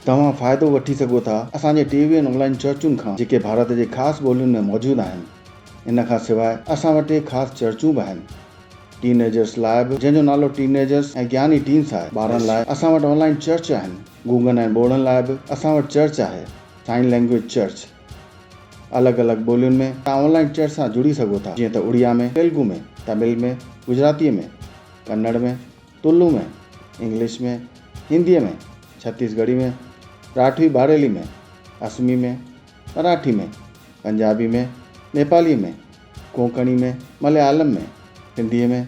तव्हां फ़ाइदो वठी सघो था असांजे टीवी ऐं ऑनलाइन चर्चुनि खां जेके भारत जे ख़ासि ॿोलियुनि में मौजूदु आहिनि। इन खां सवाइ असां वटि ख़ासि चर्चूं बि आहिनि। टीनेजर्स लाइ बि, जंहिंजो नालो टीनेजर्स ऐं ज्ञानी टीन्स आहे, ॿारनि लाइ असां वटि ऑनलाइन चर्च आहिनि। गूंगनि ऐं ॿोड़नि लाइ बि असां वटि चर्च आहे, साइन लैंग्वेज चर्च। अलॻि अलॻि ॿोलियुनि में तव्हां ऑनलाइन चर्च सां जुड़ी सघो था, जीअं त उड़िया में, तेलुगु में, तमिल में, गुजरातीअ में, कन्नड़ में, तुलु में, इंग्लिश में, हिंदीअ में, छत्तीसगढ़ी में, राठवी बारेली में, असमी में, मराठी में, पंजाबी में, नेपाली में, कोंकणी में, मलयालम में, हिंदीअ में,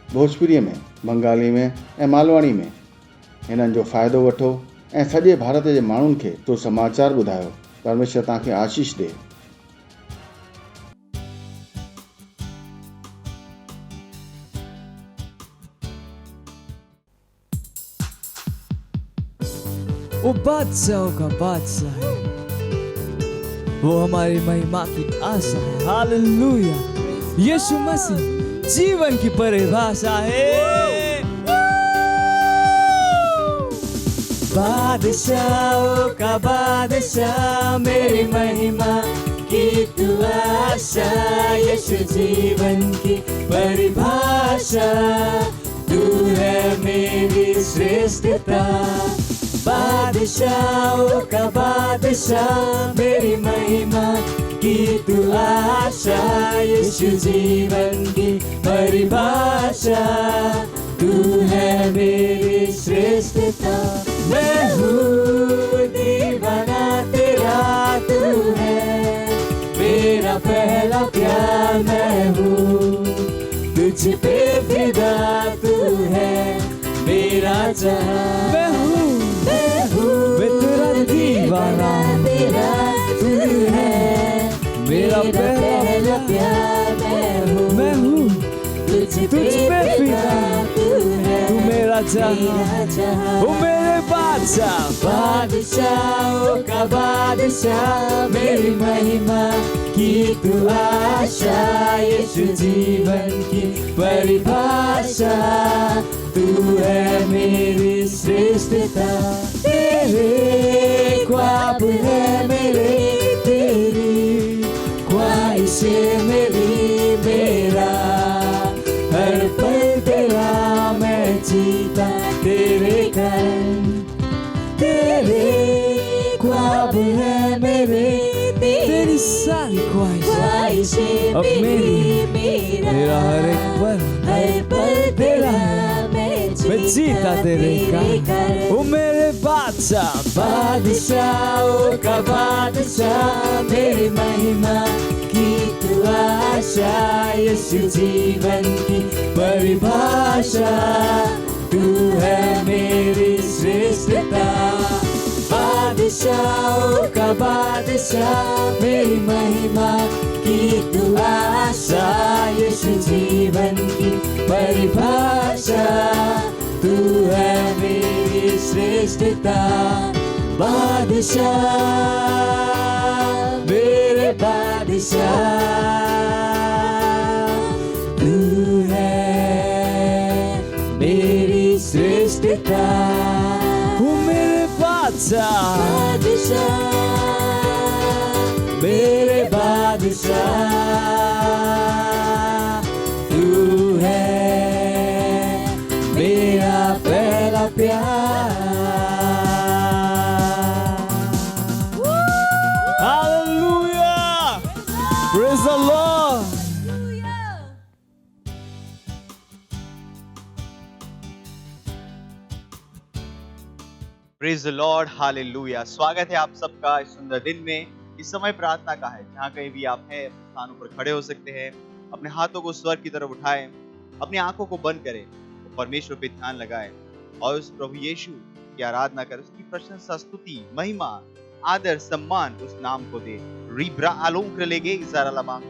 भोजपुरीअ में, बंगाली में ऐं मालवाड़ी में। हिननि जो फ़ाइदो वठो ऐं सॼे भारत जे माण्हुनि खे तो समाचार ॿुधायो। परमेश्वर तव्हांखे आशीष ॾे। वो बादशाहों का बादशाह है, वो हमारी महिमा की आशा है। हालेलुया। यीशु मसीह जीवन की परिभाषा है। बादशाहों का बादशाह, मेरी महिमा की तू आशा। यीशु जीवन की परिभाषा, तू है मेरी श्रेष्ठता। बादशाहों का बादशाह, मेरी महिमा की तू आशा। यीशु जीवन की परिभाषा, तू है मेरी श्रेष्ठता। मैं हूँ दीवाना तेरा, तू है मेरा पहला प्यार। मैं हूँ तुझ पे फिदा, तू है मेरा जहां। मैं तेरा दीवाना तेरा, तू है मेरा पहला प्यार। मैं हूँ तुझ पे फिदा, तू मेरा जहां। वो मेरे बादशाह, बादशाहों का बादशाह, मेरी महिमा की तू आशा। यीशु जीवन की परिभाषा, तू है मेरी श्रेष्ठता। तेरे ख्वाब है मेरे, तेरी ख्वाहिशें मेरी, मेरा हर पल तेरा मैं जीता तेरे कारण। तेरे ख्वाब है मेरे, तेरी सारी ख्वाहिशें अब मेरी, मेरा हर एक पल तेरा मैं जीता तेरे कारण। वो मेरे बादशाह, बादशाहों का बादशाह, मेरी महिमा की तू आशा। यीशु जीवन की परिभाषा, तू है मेरी श्रेष्ठता। बादशाहों का बादशाह, मेरी महिमा की तू आशा। यीशु जीवन की परिभाषा, तू है मेरी श्रेष्ठता। बादशाह मेरे बादशाह, तू है मेरी श्रेष्ठता। वो मेरे बादशाह, मेरे बादशाह, तू है मेरा पहला प्यार। Hallelujah! Praise the Lord! Praise the Lord, hallelujah. स्वागत है आप सबका इस सुंदर दिन में। इस समय प्रार्थना का है, जहाँ कहीं भी आप हैं अपने स्थानों पर खड़े हो सकते हैं। अपने हाथों को स्वर्ग की तरफ उठाएं, अपनी आंखों को बंद करें, परमेश्वर पे ध्यान लगाएं और उस प्रभु यीशु की आराधना करें। उसकी प्रशंसा, स्तुति, महिमा, आदर, सम्मान उस नाम को दे। रिब्रा आलोंक्र लेगे इजारा लबांग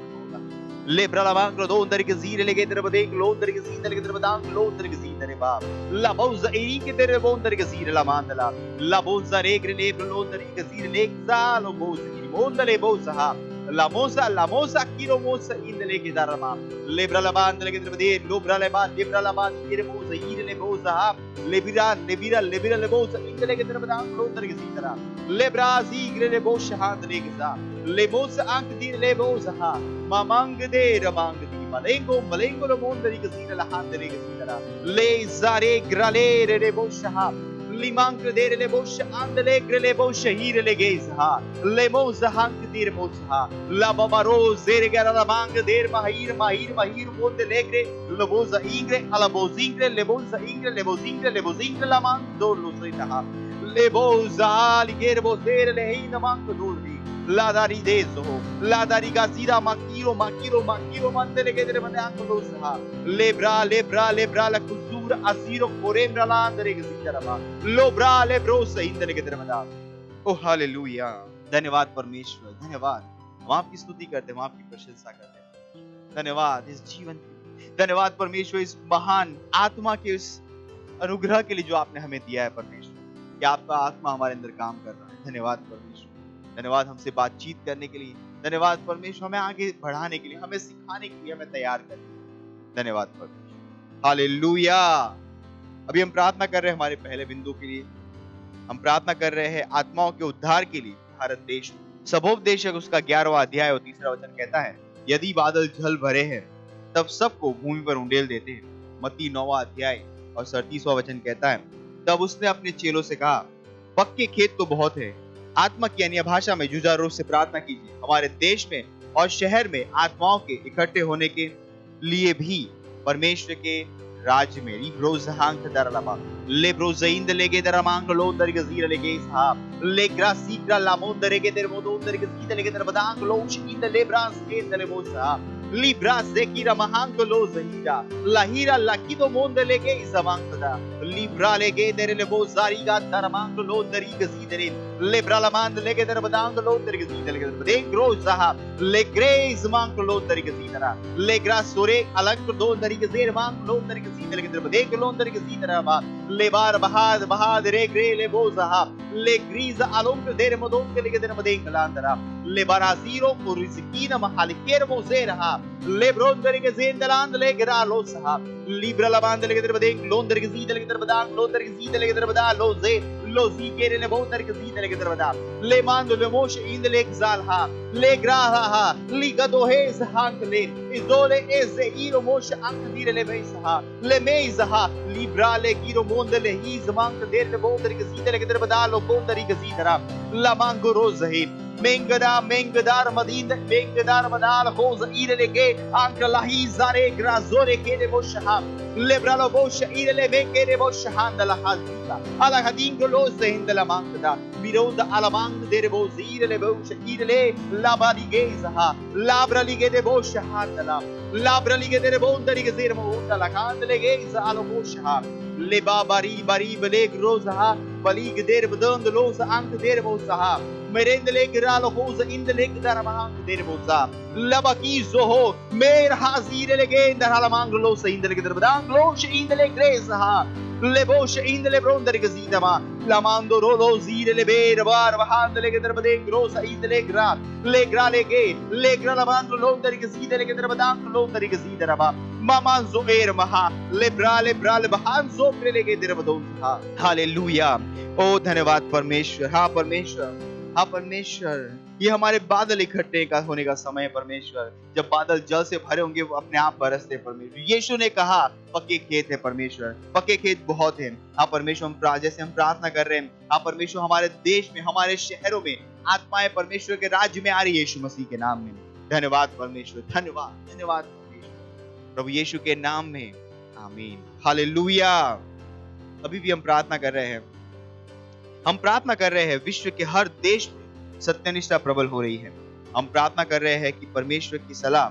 लेब्रा लबांग दो अंदर के जीरे लेगे तेरे बदेंग लो अंदर के जीरे तेरे बदांग लो अंदर के जीरे तेरे बाप लाबोज एरी के तेरे बो अंदर के जीरे लामांदला लाबोज रेग्रे लेब्र लो अंदर के जीरे लेग जालो बोज की मोंदले बोज हा lamosa lamosa kiro mosa indele ke darama lebra laban indele ke darabade lobra laban kire mosa indele mosa lebira lebosa indele ke darabada londar ke sitara lebra zigre lebosha handele ke za lemosa ank dir lebosa mamang de ramang di malengo lo mondari ke sitara handele ke sitara le zare grale lebosha limank dere le bosha andele grele bosha hire le geisa le moza hank dir moza la babaro zere gara la mang der mahir monde legre le boza ingre ala bozingre le boza ingre le bozingre la mang dor lo seita le boza li ger bozere le hina mang dordi la dari dezo la dari gazira makiro mandele ke dere mane ank losa lebra la kuzura asiro korembra la andere ke sitarama लोब्रा लेब्रोस इंदले के दरमदा ओ hallelujah धन्यवाद परमेश्वर धन्यवाद हम आपकी स्तुति करते हैं हम आपकी प्रशंसा करते हैं धन्यवाद इस जीवन के लिए धन्यवाद परमेश्वर इस महान आत्मा के उस अनुग्रह के लिए जो आपने हमें दिया है परमेश्वर कि आपका आत्मा हमारे अंदर काम कर रहा है धन्यवाद परमेश्वर धन्यवाद हमसे बातचीत करने के लिए धन्यवाद परमेश्वर हमें आगे बढ़ाने के लिए हमें सिखाने के लिए हमें तैयार करने के लिए धन्यवाद परमेश्वर हालेलुया अभी हम प्रार्थना कर रहे हैं हमारे पहले बिंदु के लिए हम प्रार्थना कर रहे हैं आत्माओं के उद्धार के लिए भारत देश में सबोपदेशक उसका 11वां अध्याय और 3रा वचन कहता है यदि बादल जल भरे हैं तब सबको भूमि पर उंडेल देते हैं मत्ती 9वां अध्याय और 37वां वचन कहता है तब उसने अपने चेलों से कहा पक्के खेत तो बहुत है आत्मा की अन्य भाषा में जुझारू रूप से प्रार्थना कीजिए हमारे देश में और शहर में आत्माओं के इकट्ठे होने के लिए भी परमेश्वर के राज्य में रिब्रोजहांक दरलबा लेब्रोजाइंद लेगे दरमांग लोंदर के जीर लेगे साहब लेग्रा सीग्रा लामोंदर के दर मोदोंदर के सीद लेगे दरबदांग लोश इंद लेब्रास के दरबोसा लिब्रा सेकिरा महांक लो जहीरा लाहिरा लाकिदो मोंद लेगे जमांकदा लिब्रा लेगे दर लेबोजारी गा दरमांग लोंदरी के सीदरे लेब्रा लामांद लेगे दरबदांग लोंदर के सीद लेगे दरबदेंग ग्रोजा लेग्रेज मांग लोंदर के सीदरा लेग्रा सोरे अलंक लोंदरी के जेर मांग लोंदर के सीद लेगे दरबदेंग लोंदर के सीदरा बा लेबार बहाद रे ग्रे लेबोजा लेग्रीज अलंक देर मोदोंग के लेगे दरबदेंग लांदरा लेबाराजीरो को रिजकीना महालिकेर मोजेरा लेब्रोन के जेंदलांद लेगरा लो साहब लिब्रा लाबांद लेगे दरबदेंग लोंदर के सीद लेगे दरबदांग लोंदर के सीद लेगे दरबदा लोजे लोजी केरे ले बोंदर के सीद लेगे दरबदा ले मांद ले मोश इंद लेग जालहा ले ग्राहा ली गदो हे जहांक ले इजोले एजे इरो मोश अंक दीरे ले बेसहा ले मेइजहा लिब्रा ले गिरो मोंद ले ही जमांक देर ले बोंदर के सीद लेगे दरबदा लो बोंदरी के सीदरा ला मांगो रोजही मेंगदार मदाल खोज इरलेगे अंकलाही जारे ग्राजोरे केरे बोशहा लेब्रालो बोश इरले मेकेरे बोशहान दला हाजिका ala hadingo lo zendela mangda biroda alamang dere boz irele bosh irele labaligeza labra lige de bosh handala labra lige de bondari ge zermo undala kandle geza alo bosh le babari bari beleg roza balig der bedond los ank der bosa merendele gralo hoza indele daramang der bosa labaki zoho mer hazire legenda alamang lo zendele der bedang lo indele greza le bosh indele bronder ge zidama lamando rolo zire le ber bar bahandele ge der bedeng rosa indele gra le gra lamando londer ge zidele ge der bedang londer ge zidaraba maman zo er maha le bahan zo lege der bedon ha hallelujah ओ धन्यवाद परमेश्वर हाँ परमेश्वर ये हमारे बादल इकट्ठे का होने का समय परमेश्वर जब बादल जल से भरे होंगे वो अपने आप बरसते परमेश्वर यीशु ने कहा पक्के खेत है परमेश्वर पक्के खेत बहुत हैं हाँ परमेश्वर हम जैसे हम प्रार्थना कर रहे हैं हाँ परमेश्वर हमारे देश में हमारे शहरों में आत्माएं परमेश्वर के राज्य में आ रही है यीशु मसीह के नाम में धन्यवाद परमेश्वर धन्यवाद परमेश्वर प्रभु यीशु के नाम में आमीन हालेलुया अभी भी हम प्रार्थना कर रहे हैं विश्व के हर देश में सत्यनिष्ठा प्रबल हो रही है हम प्रार्थना कर रहे हैं कि परमेश्वर की सलाह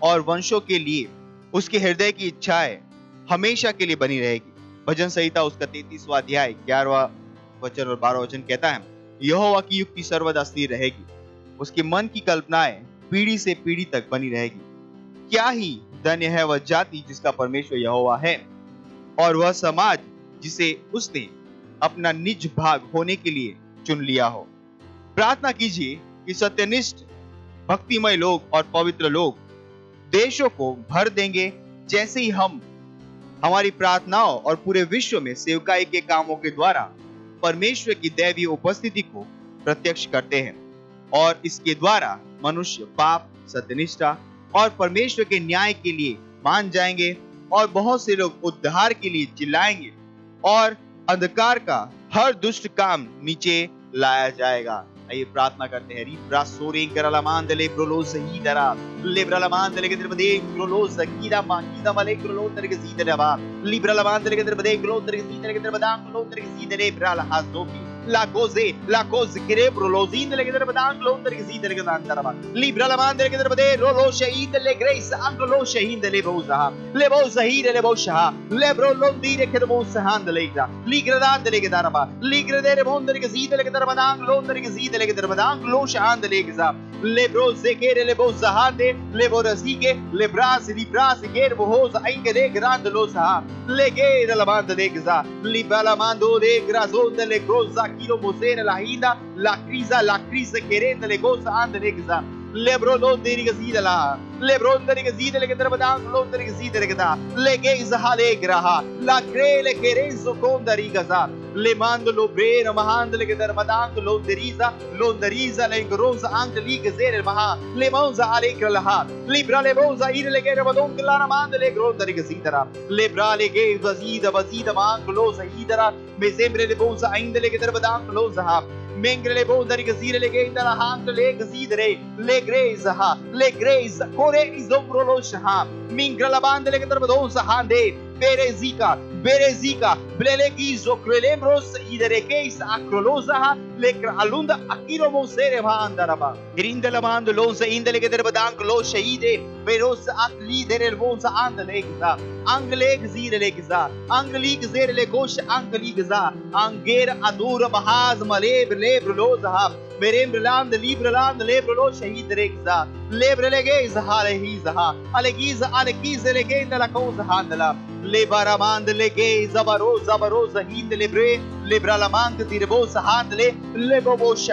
और वंशों के लिए उसके हृदय की इच्छाएं हमेशा के लिए बनी रहेगी भजन संहिता उसका 33वां अध्याय 11वां वचन और 12वां वचन कहता है यहोवा की युक्ति सर्वदा स्थिर रहेगी उसके मन की कल्पनाएं पीढ़ी से पीढ़ी तक बनी रहेगी क्या ही धन्य है वह जाति जिसका परमेश्वर यहोवा है और वह समाज जिसे उसने अपना निज भाग होने के लिए चुन लिया हो प्रार्थना कीजिए कि सत्यनिष्ठ भक्तिमय लोग और पवित्र लोग देशों को भर देंगे, जैसे ही हम हमारी प्रार्थनाओं और पूरे विश्व में सेवकाई के कामों के द्वारा परमेश्वर की दैवीय उपस्थिति को प्रत्यक्ष करते हैं। और इसके द्वारा मनुष्य पाप, सत्यनिष्ठा और परमेश्वर के न्याय के लिए मान जाएंगे और बहुत से लोग उद्धार के लिए चिल्लाएंगे और अंधकार का हर दुष्ट काम नीचे लाया जाएगा। आइए प्रार्थना करते हैं। रिब्रा सोरें करलामांदले प्रोलोस हीदरा लिब्रलामांदले के द्रबदे प्रोलोस कीदा माकीदा मले प्रोलोस तरके सीदरवा लिब्रलामांदले के द्रबदे प्रोलोस तरके सीदरे के द्रबदा प्रोलोस तरके सीदरे ब्राला हाजोकी la cose che prolozin delle che darbada londre che si delle che dantarava libra la mandere che darbade rolo shahin delle grace anche lo shahin delle bosa le bosa hire le bosha le brolondire che bosa handle ida ligradan delle che daraba ligradere mondere che si delle che darbada londre che si delle che darbada lo shahan delle che sa le brose che le bosa hande le borasige le brasi di brasi che bosa anche de grande lo sa le che la banda de che sa libra la mando de grazon delle cosa Kilo Mosere la Hida, la crisi che rende le cose andegza. Le brodonde di Gasidala, le bronde di Gasidele che trabadan, l'onde di Gasidele che da, le Geisa Halegraha, la crele che renzo conda rigasa, le mando l'obrero mahandele che trabadan, l'onderiza, le grosa anche lì che sere maha, le monza alegra laha, libra le bosa irle che rabadon che la ramande le gronda di Gasidara, le brale che vasida, ma anche losa idara, me sempre le bosa indele che trabadan, losa mentre le bondari che si relegate la hand le gasidere le grace core isombro lo shaha mingra la banda le che trabadon sahande berezika blelegizo crelembros idere case acrolosa le alunda akiro mosere mandaraba irinde la mando lonza indele che trabadan lo shaide veros ak lidere el bonza andale gza angle gzire le gza angli gzire le kosh angli gza anger adura bahaz maleb lebr loza berembrland librland lebr lo shahid regza lebre legeza halehiza alegiza alegize legenda la cosa handla le baramand legeza baroza hind lebre lebralamand dirbosa handle leboboshe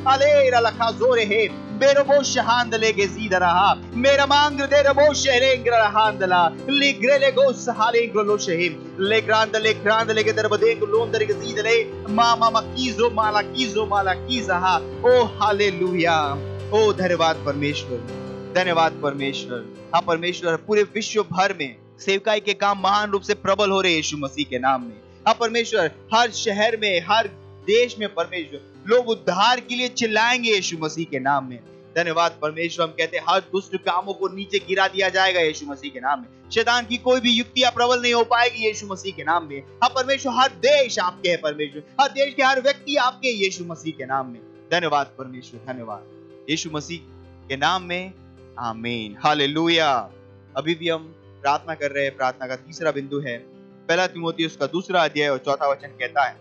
alera la casore he berobosh handle gezidara mera mangre de bosh lengra handla ligrele gos halengro lo shehim le grande le che derbade londre gezidele mama makizo malakiza ha oh hallelujah ओ धन्यवाद परमेश्वर। हाँ परमेश्वर, पूरे विश्व भर में सेवकाई के काम महान रूप से प्रबल हो रहे यीशु मसीह के नाम में। हाँ परमेश्वर, हर शहर में हर देश में परमेश्वर लोग उद्धार के लिए चिल्लाएंगे यीशु मसीह के नाम में। धन्यवाद परमेश्वर। हम कहते हैं हर दुष्ट कामों को नीचे गिरा दिया जाएगा यीशु मसीह के नाम में। शैतान की कोई भी युक्तियां प्रबल नहीं हो पाएगी यीशु मसीह के नाम में। हाँ परमेश्वर, हर देश आपके है परमेश्वर, हर देश के हर व्यक्ति आपके यीशु मसीह के नाम में। धन्यवाद परमेश्वर, धन्यवाद यीशु मसीह के नाम में, आमीन, हालेलुया। अभी भी हम प्रार्थना कर रहे हैं। प्रार्थना का तीसरा बिंदु है 1 तीमुथियुस का 2 अध्याय और 4 वचन कहता है,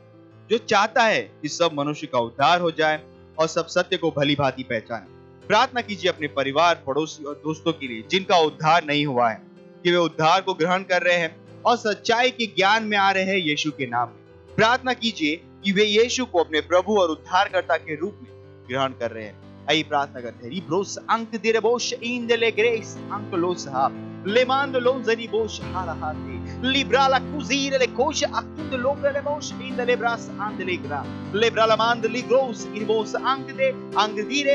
जो चाहता है कि सब मनुष्य का उद्धार हो जाए और सब सत्य को भली भांति पहचाने। प्रार्थना कीजिए अपने परिवार, पड़ोसी और दोस्तों के लिए जिनका उद्धार नहीं हुआ है, कि वे उद्धार को ग्रहण कर रहे हैं और सच्चाई के ज्ञान में आ रहे हैं यीशु के नाम में। प्रार्थना कीजिए कि वे यीशु को अपने प्रभु और उद्धारकर्ता के रूप में ग्रहण कर रहे हैं। आइए प्रार्थना करते हैं। रिब्रोस अंक देरे बोश इंदले ग्रेस अंक लोसा लेमांड लोंजरी बोश हालाहाते लिब्राला कुजीरे ले कोश अकिंद लोंगले बोश इंदले ब्रास अंदले ग्रा लिब्राला मांदली ग्रोस इबोस अंगदीरे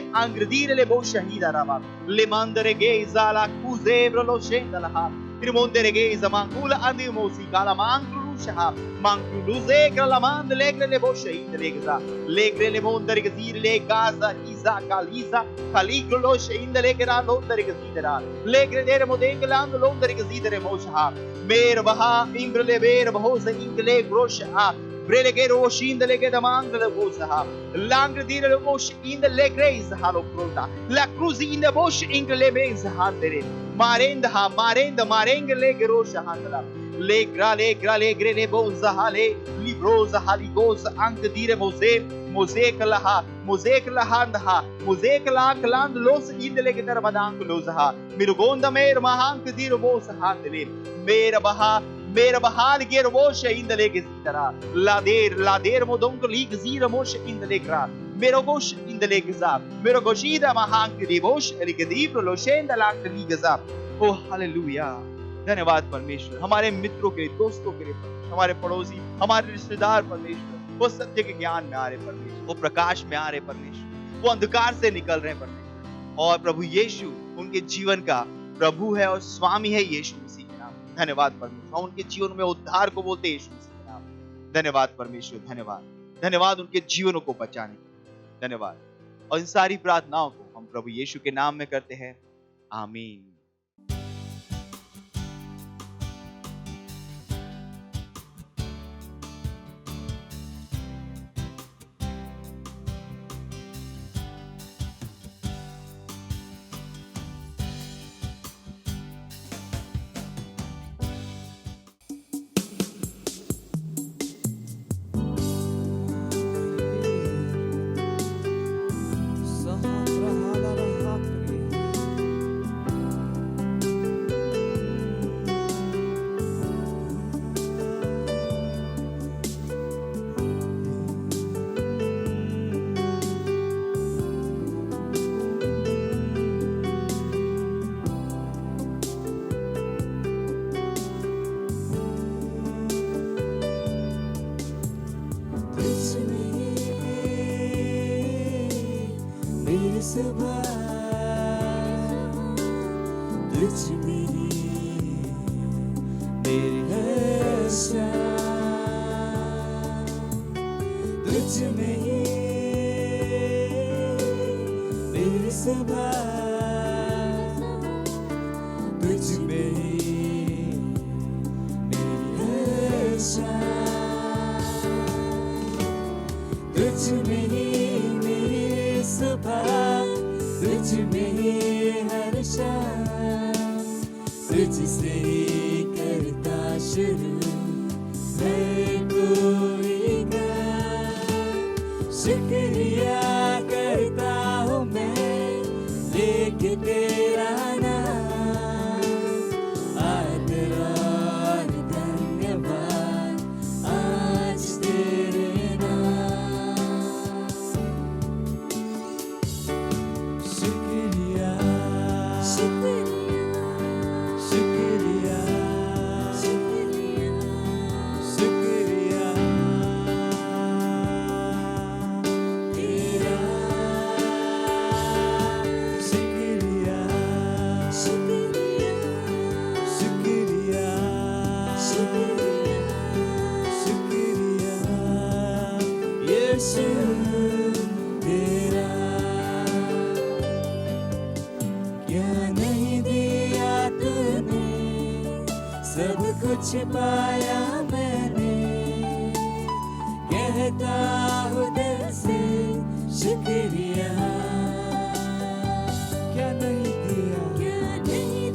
ले बोश हिदारावा लेमांदरे गेजाला कुजेब्रो लो शेंदला Rimontere geza mancula andi musica la manclusha manculuze la mand legre le bosce indegza legre le mondere gzir le gaza isa kalisa kaliglo indele gra londere gzidera legre dere modengland londere gzidere mosha mer baha imbrele ber bahosa ingle grosha Brelegero scinde che domanda le bosa lang dire le bosch in le grace halo pronta la cruz in the bosch in le mens handere marenda le grosha handla le gre le bosa hale librosa haligos anche dire mosek la kland los in le che darmadan losa mirugonda mer mahank dire bosa handle Mera bahar ger moshe in the leg zidara lader modong lig zira moshe in the legra Merogosh in the lake gazap. Merogoshida mahang devosh eligadiv loshenda lak the gazap. Oh hallelujah. धन्यवाद परमेश्वर, हमारे मित्रों के लिए, दोस्तों के लिए परमेश्वर, हमारे पड़ोसी, हमारे रिश्तेदार परमेश्वर, वो सत्य के ज्ञान में आ रहे परमेश्वर, वो प्रकाश में आ रहे परमेश्वर, वो अंधकार से निकल रहे परमेश्वर। और प्रभु यीशु उनके जीवन का प्रभु है और स्वामी है यीशु मसीह के नाम। धन्यवाद परमेश्वर, उनके जीवन में उद्धार को बोलते यीशु मसीह के नाम। धन्यवाद परमेश्वर, धन्यवाद, धन्यवाद उनके जीवनों को बचाने के, धन्यवाद। और इन सारी प्रार्थनाओं को हम प्रभु यीशु के नाम में करते हैं, आमीन। पाया मैंने, कहता हूँ दिल से शुक्रिया। क्या नहीं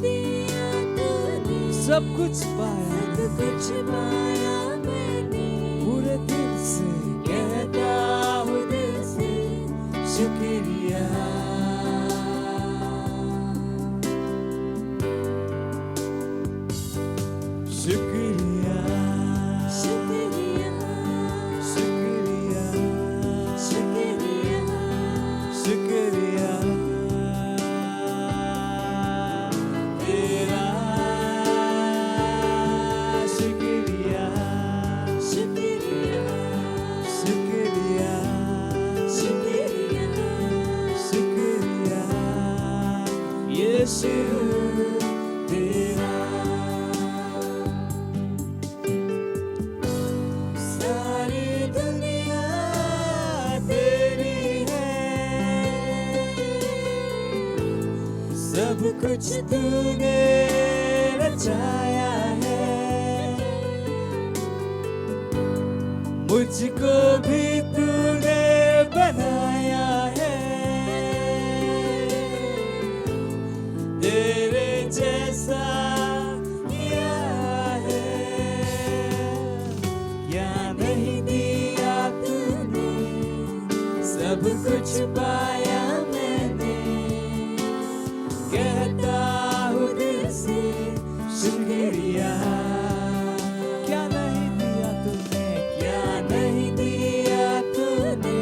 दिया तूने, सब कुछ पाया मैंने, पूरे दिल से कहता हूँ दिल से शुक्रिया। कुछ तूने रचाया है, मुझको भी तूने बनाया है, तेरे जैसा किया है। क्या नहीं दिया तूने, सब कुछ पाया मैंने, कहता हूँ दिल से शुक्रिया। क्या नहीं दिया तूने, क्या नहीं दिया तूने,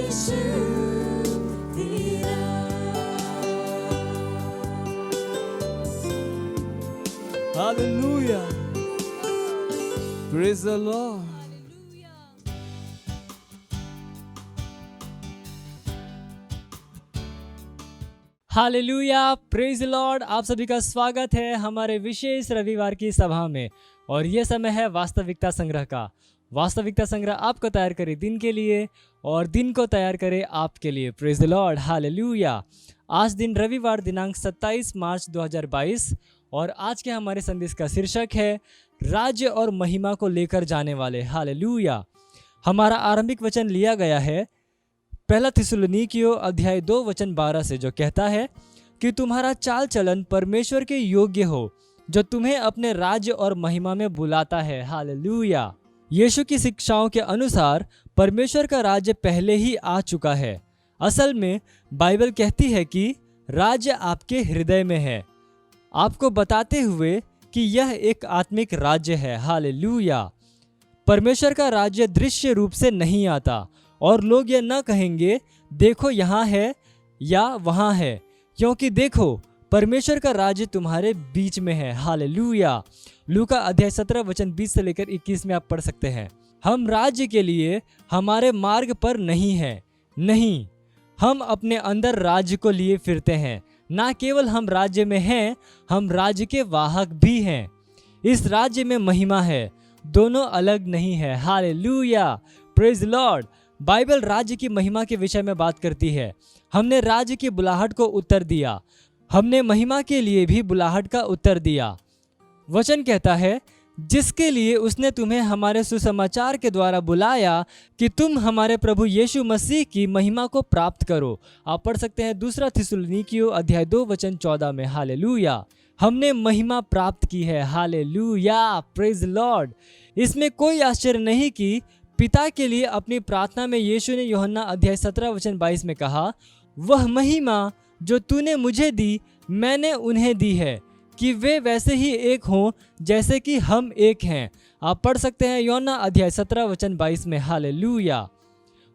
यीशु तेरा। Hallelujah, praise the Lord. Hallelujah, praise Lord. आप सभी का स्वागत है हमारे विशेष रविवार की सभा में। और ये समय है वास्तविकता संग्रह का। वास्तविकता संग्रह आपको तैयार करे दिन के लिए और दिन को तैयार करे आपके लिए। Praise the Lord, hallelujah. आज दिन रविवार दिनांक 27 मार्च 2022 और आज के हमारे संदेश का शीर्षक है राज्य और महिमा को लेकर जाने वाले। हालेलुया। हमारा आरंभिक वचन लिया गया है पहला थिस्सलुनीकियों अध्याय 2 वचन 12 से, जो कहता है कि तुम्हारा चाल चलन परमेश्वर के योग्य हो, जो तुम्हें अपने राज्य और महिमा में बुलाता है। हालेलुया। यीशु की शिक्षाओं के अनुसार परमेश्वर का राज्य पहले ही आ चुका है। असल में बाइबल कहती है कि राज्य आपके हृदय में है, आपको बताते हुए कि यह एक आत्मिक राज्य है। हालेलुया। परमेश्वर का राज्य दृश्य रूप से नहीं आता और लोग यह न कहेंगे देखो यहाँ है या वहाँ है, क्योंकि देखो परमेश्वर का राज्य तुम्हारे बीच में है। हालेलुया। लूका अध्याय 17 वचन 20 से लेकर 21 में आप पढ़ सकते हैं। हम राज्य के लिए हमारे मार्ग पर नहीं हैं, नहीं, हम अपने अंदर राज्य को लिए फिरते हैं। ना केवल हम राज्य में हैं, हम राज्य के वाहक भी हैं। इस राज्य में महिमा है, दोनों अलग नहीं है। Hallelujah, praise Lord. बाइबल राज्य की महिमा के विषय में बात करती है। हमने राज्य की बुलाहट को उत्तर दिया, हमने महिमा के लिए भी बुलाहट का उत्तर दिया। वचन कहता है जिसके लिए उसने तुम्हें हमारे सुसमाचार के द्वारा बुलाया कि तुम हमारे प्रभु यीशु मसीह की महिमा को प्राप्त करो। आप पढ़ सकते हैं दूसरा थिस्सलुनीकियों अध्याय 2 वचन 14 में। हालेलुया। हमने महिमा प्राप्त की है। Hallelujah, praise Lord. इसमें कोई आश्चर्य नहीं कि पिता के लिए अपनी प्रार्थना में यीशु ने यूहन्ना अध्याय 17 वचन 22 में कहा, वह महिमा जो तूने मुझे दी मैंने उन्हें दी है, कि वे वैसे ही एक हों जैसे कि हम एक हैं। आप पढ़ सकते हैं यूहन्ना अध्याय 17 वचन 22 में। हालेलुया।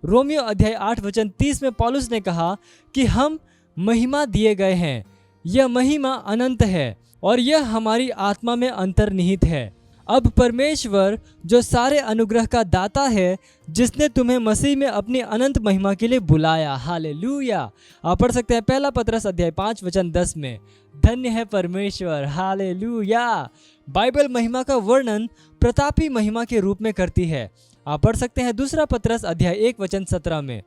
रोमियो अध्याय 8 वचन 30 में पौलुस ने कहा कि हम महिमा दिए गए हैं, यह महिमा अनंत है और यह हमारी आत्मा में अंतर्निहित है। अब परमेश्वर जो सारे अनुग्रह का दाता है, जिसने तुम्हें मसीह में अपनी अनंत महिमा के लिए बुलाया। हालेलुया। आप पढ़ सकते हैं पहला पतरस अध्याय 5 वचन 10 में। धन्य है परमेश्वर। हालेलुया। बाइबल महिमा का वर्णन प्रतापी महिमा के रूप में करती है। आप पढ़ सकते हैं दूसरा पतरस अध्याय 1 वचन 17 में।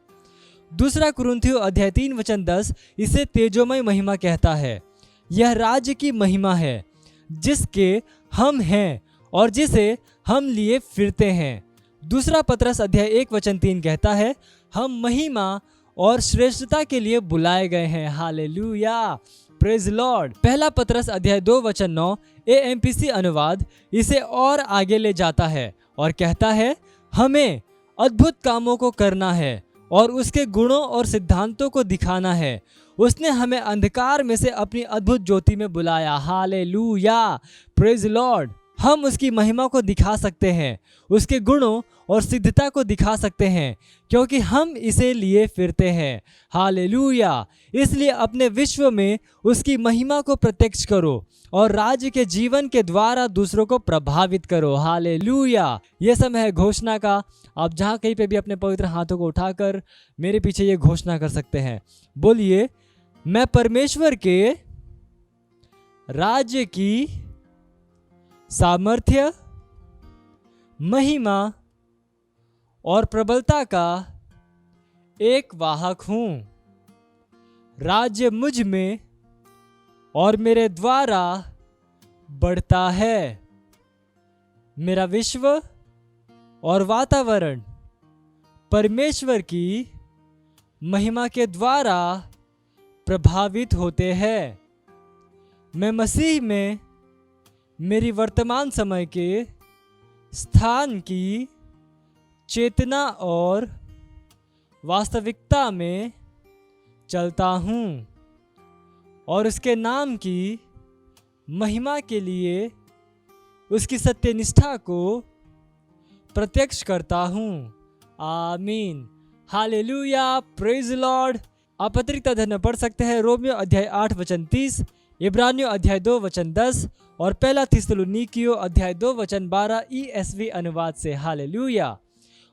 दूसरा कुरिन्थियों अध्याय 3 वचन 10 इसे तेजोमय महिमा कहता है। यह राज्य की महिमा है जिसके हम हैं और जिसे हम लिए फिरते हैं। दूसरा पतरस अध्याय 1 वचन 3 कहता है हम महिमा और श्रेष्ठता के लिए बुलाए गए हैं। Hallelujah, praise Lord. पहला पतरस अध्याय 2 वचन 9 AMPC अनुवाद इसे और आगे ले जाता है और कहता है हमें अद्भुत कामों को करना है और उसके गुणों और सिद्धांतों को दिखाना है। उसने हमें अंधकार में से अपनी अद्भुत ज्योति में बुलाया। Hallelujah, praise Lord. हम उसकी महिमा को दिखा सकते हैं, उसके गुणों और सिद्धता को दिखा सकते हैं, क्योंकि हम इसे लिए फिरते हैं। हालेलुया। इसलिए अपने विश्व में उसकी महिमा को प्रत्यक्ष करो और राज्य के जीवन के द्वारा दूसरों को प्रभावित करो। हालेलुया। यह समय है घोषणा का। आप जहाँ कहीं पे भी अपने पवित्र हाथों को उठाकर मेरे पीछे ये घोषणा कर सकते हैं। बोलिए, मैं परमेश्वर के राज्य की सामर्थ्य, महिमा और प्रबलता का एक वाहक हूँ। राज्य मुझ में और मेरे द्वारा बढ़ता है। मेरा विश्व और वातावरण परमेश्वर की महिमा के द्वारा प्रभावित होते हैं। मैं मसीह में मेरी वर्तमान समय के स्थान की चेतना और वास्तविकता में चलता हूँ और उसके नाम की महिमा के लिए उसकी सत्यनिष्ठा को प्रत्यक्ष करता हूँ। आमीन। Hallelujah, praise Lord. आप अतिरिक्त अध्ययन में पढ़ सकते हैं रोमियो अध्याय 8 वचन 30, इब्रानियों अध्याय 2 वचन 10 और पहला थिस्सलुनीकियों अध्याय 2 वचन 12 ESV अनुवाद से। हालेलुया।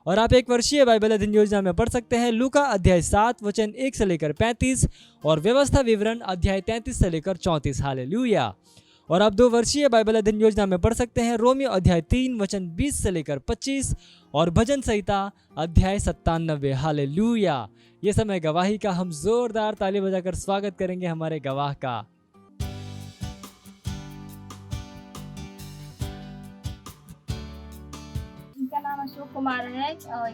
और आप एक वर्षीय बाइबल अध्ययन योजना में पढ़ सकते हैं लूका अध्याय 7 वचन 1 से लेकर 35 और व्यवस्था विवरण अध्याय 33 से लेकर 34। हालेलुया। और आप 2 वर्षीय बाइबल अध्ययन योजना में पढ़ सकते हैं रोमियो अध्याय 3 वचन 20 से लेकर 25 और भजन संहिता अध्याय 97। हालेलुया। ये समय गवाही का, हम जोरदार ताली बजाकर स्वागत करेंगे हमारे गवाह का। इनका नाम अशोक कुमार है,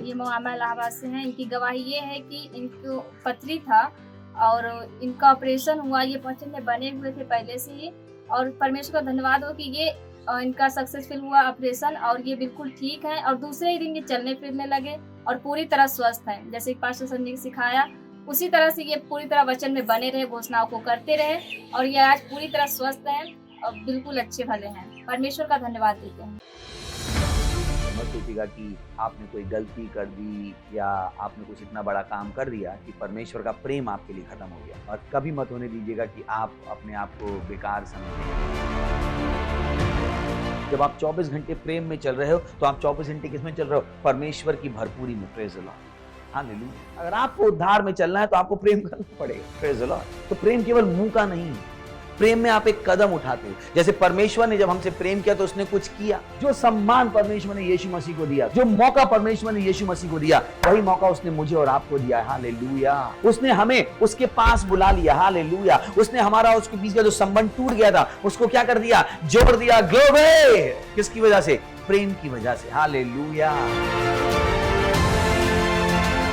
ये मोहामा इलाहाबाद से हैं। इनकी गवाही ये है कि इनको पथरी था और इनका ऑपरेशन हुआ। ये पथरी में बने हुए थे पहले से ही, और परमेश्वर का धन्यवाद हो कि ये इनका सक्सेसफुल हुआ ऑपरेशन और ये बिल्कुल ठीक है। और दूसरे ही दिन ये चलने फिरने लगे और पूरी तरह स्वस्थ हैं। जैसे पास्टर संजय ने सिखाया उसी तरह से ये पूरी तरह वचन में बने रहे, घोषणाओं को करते रहे और ये आज पूरी तरह स्वस्थ हैं और बिल्कुल अच्छे भले हैं। परमेश्वर का धन्यवाद देते हैं। मत सोचिएगा कि आपने कोई गलती कर दी या आपने कुछ इतना बड़ा काम कर दिया कि परमेश्वर का प्रेम आपके लिए खत्म हो गया। और कभी मत होने दीजिएगा कि आप अपने आप को बेकार समझें। जब आप 24 घंटे प्रेम में चल रहे हो तो आप 24 घंटे किस में चल रहे हो? परमेश्वर की भरपूरी में। Praise the Lord, hallelujah. अगर आपको उद्धार में चलना है तो आपको प्रेम करना पड़ेगा। Praise the Lord. तो प्रेम केवल मुंह का नहीं है, प्रेम में आप एक कदम उठाते हो। जैसे परमेश्वर ने जब हमसे प्रेम किया तो उसने कुछ किया। जो सम्मान परमेश्वर ने यीशु मसीह को दिया, जो मौका परमेश्वर ने यीशु मसीह को दिया, वही मौका उसने मुझे और आपको दिया। हालेलुया। उसने हमें उसके पास बुला लिया। हालेलुया। उसने हमारा उसके बीच का जो संबंध टूट गया था उसको क्या कर दिया? जोड़ दिया। ग्लोरी। किसकी वजह से? प्रेम की वजह से। हालेलुया।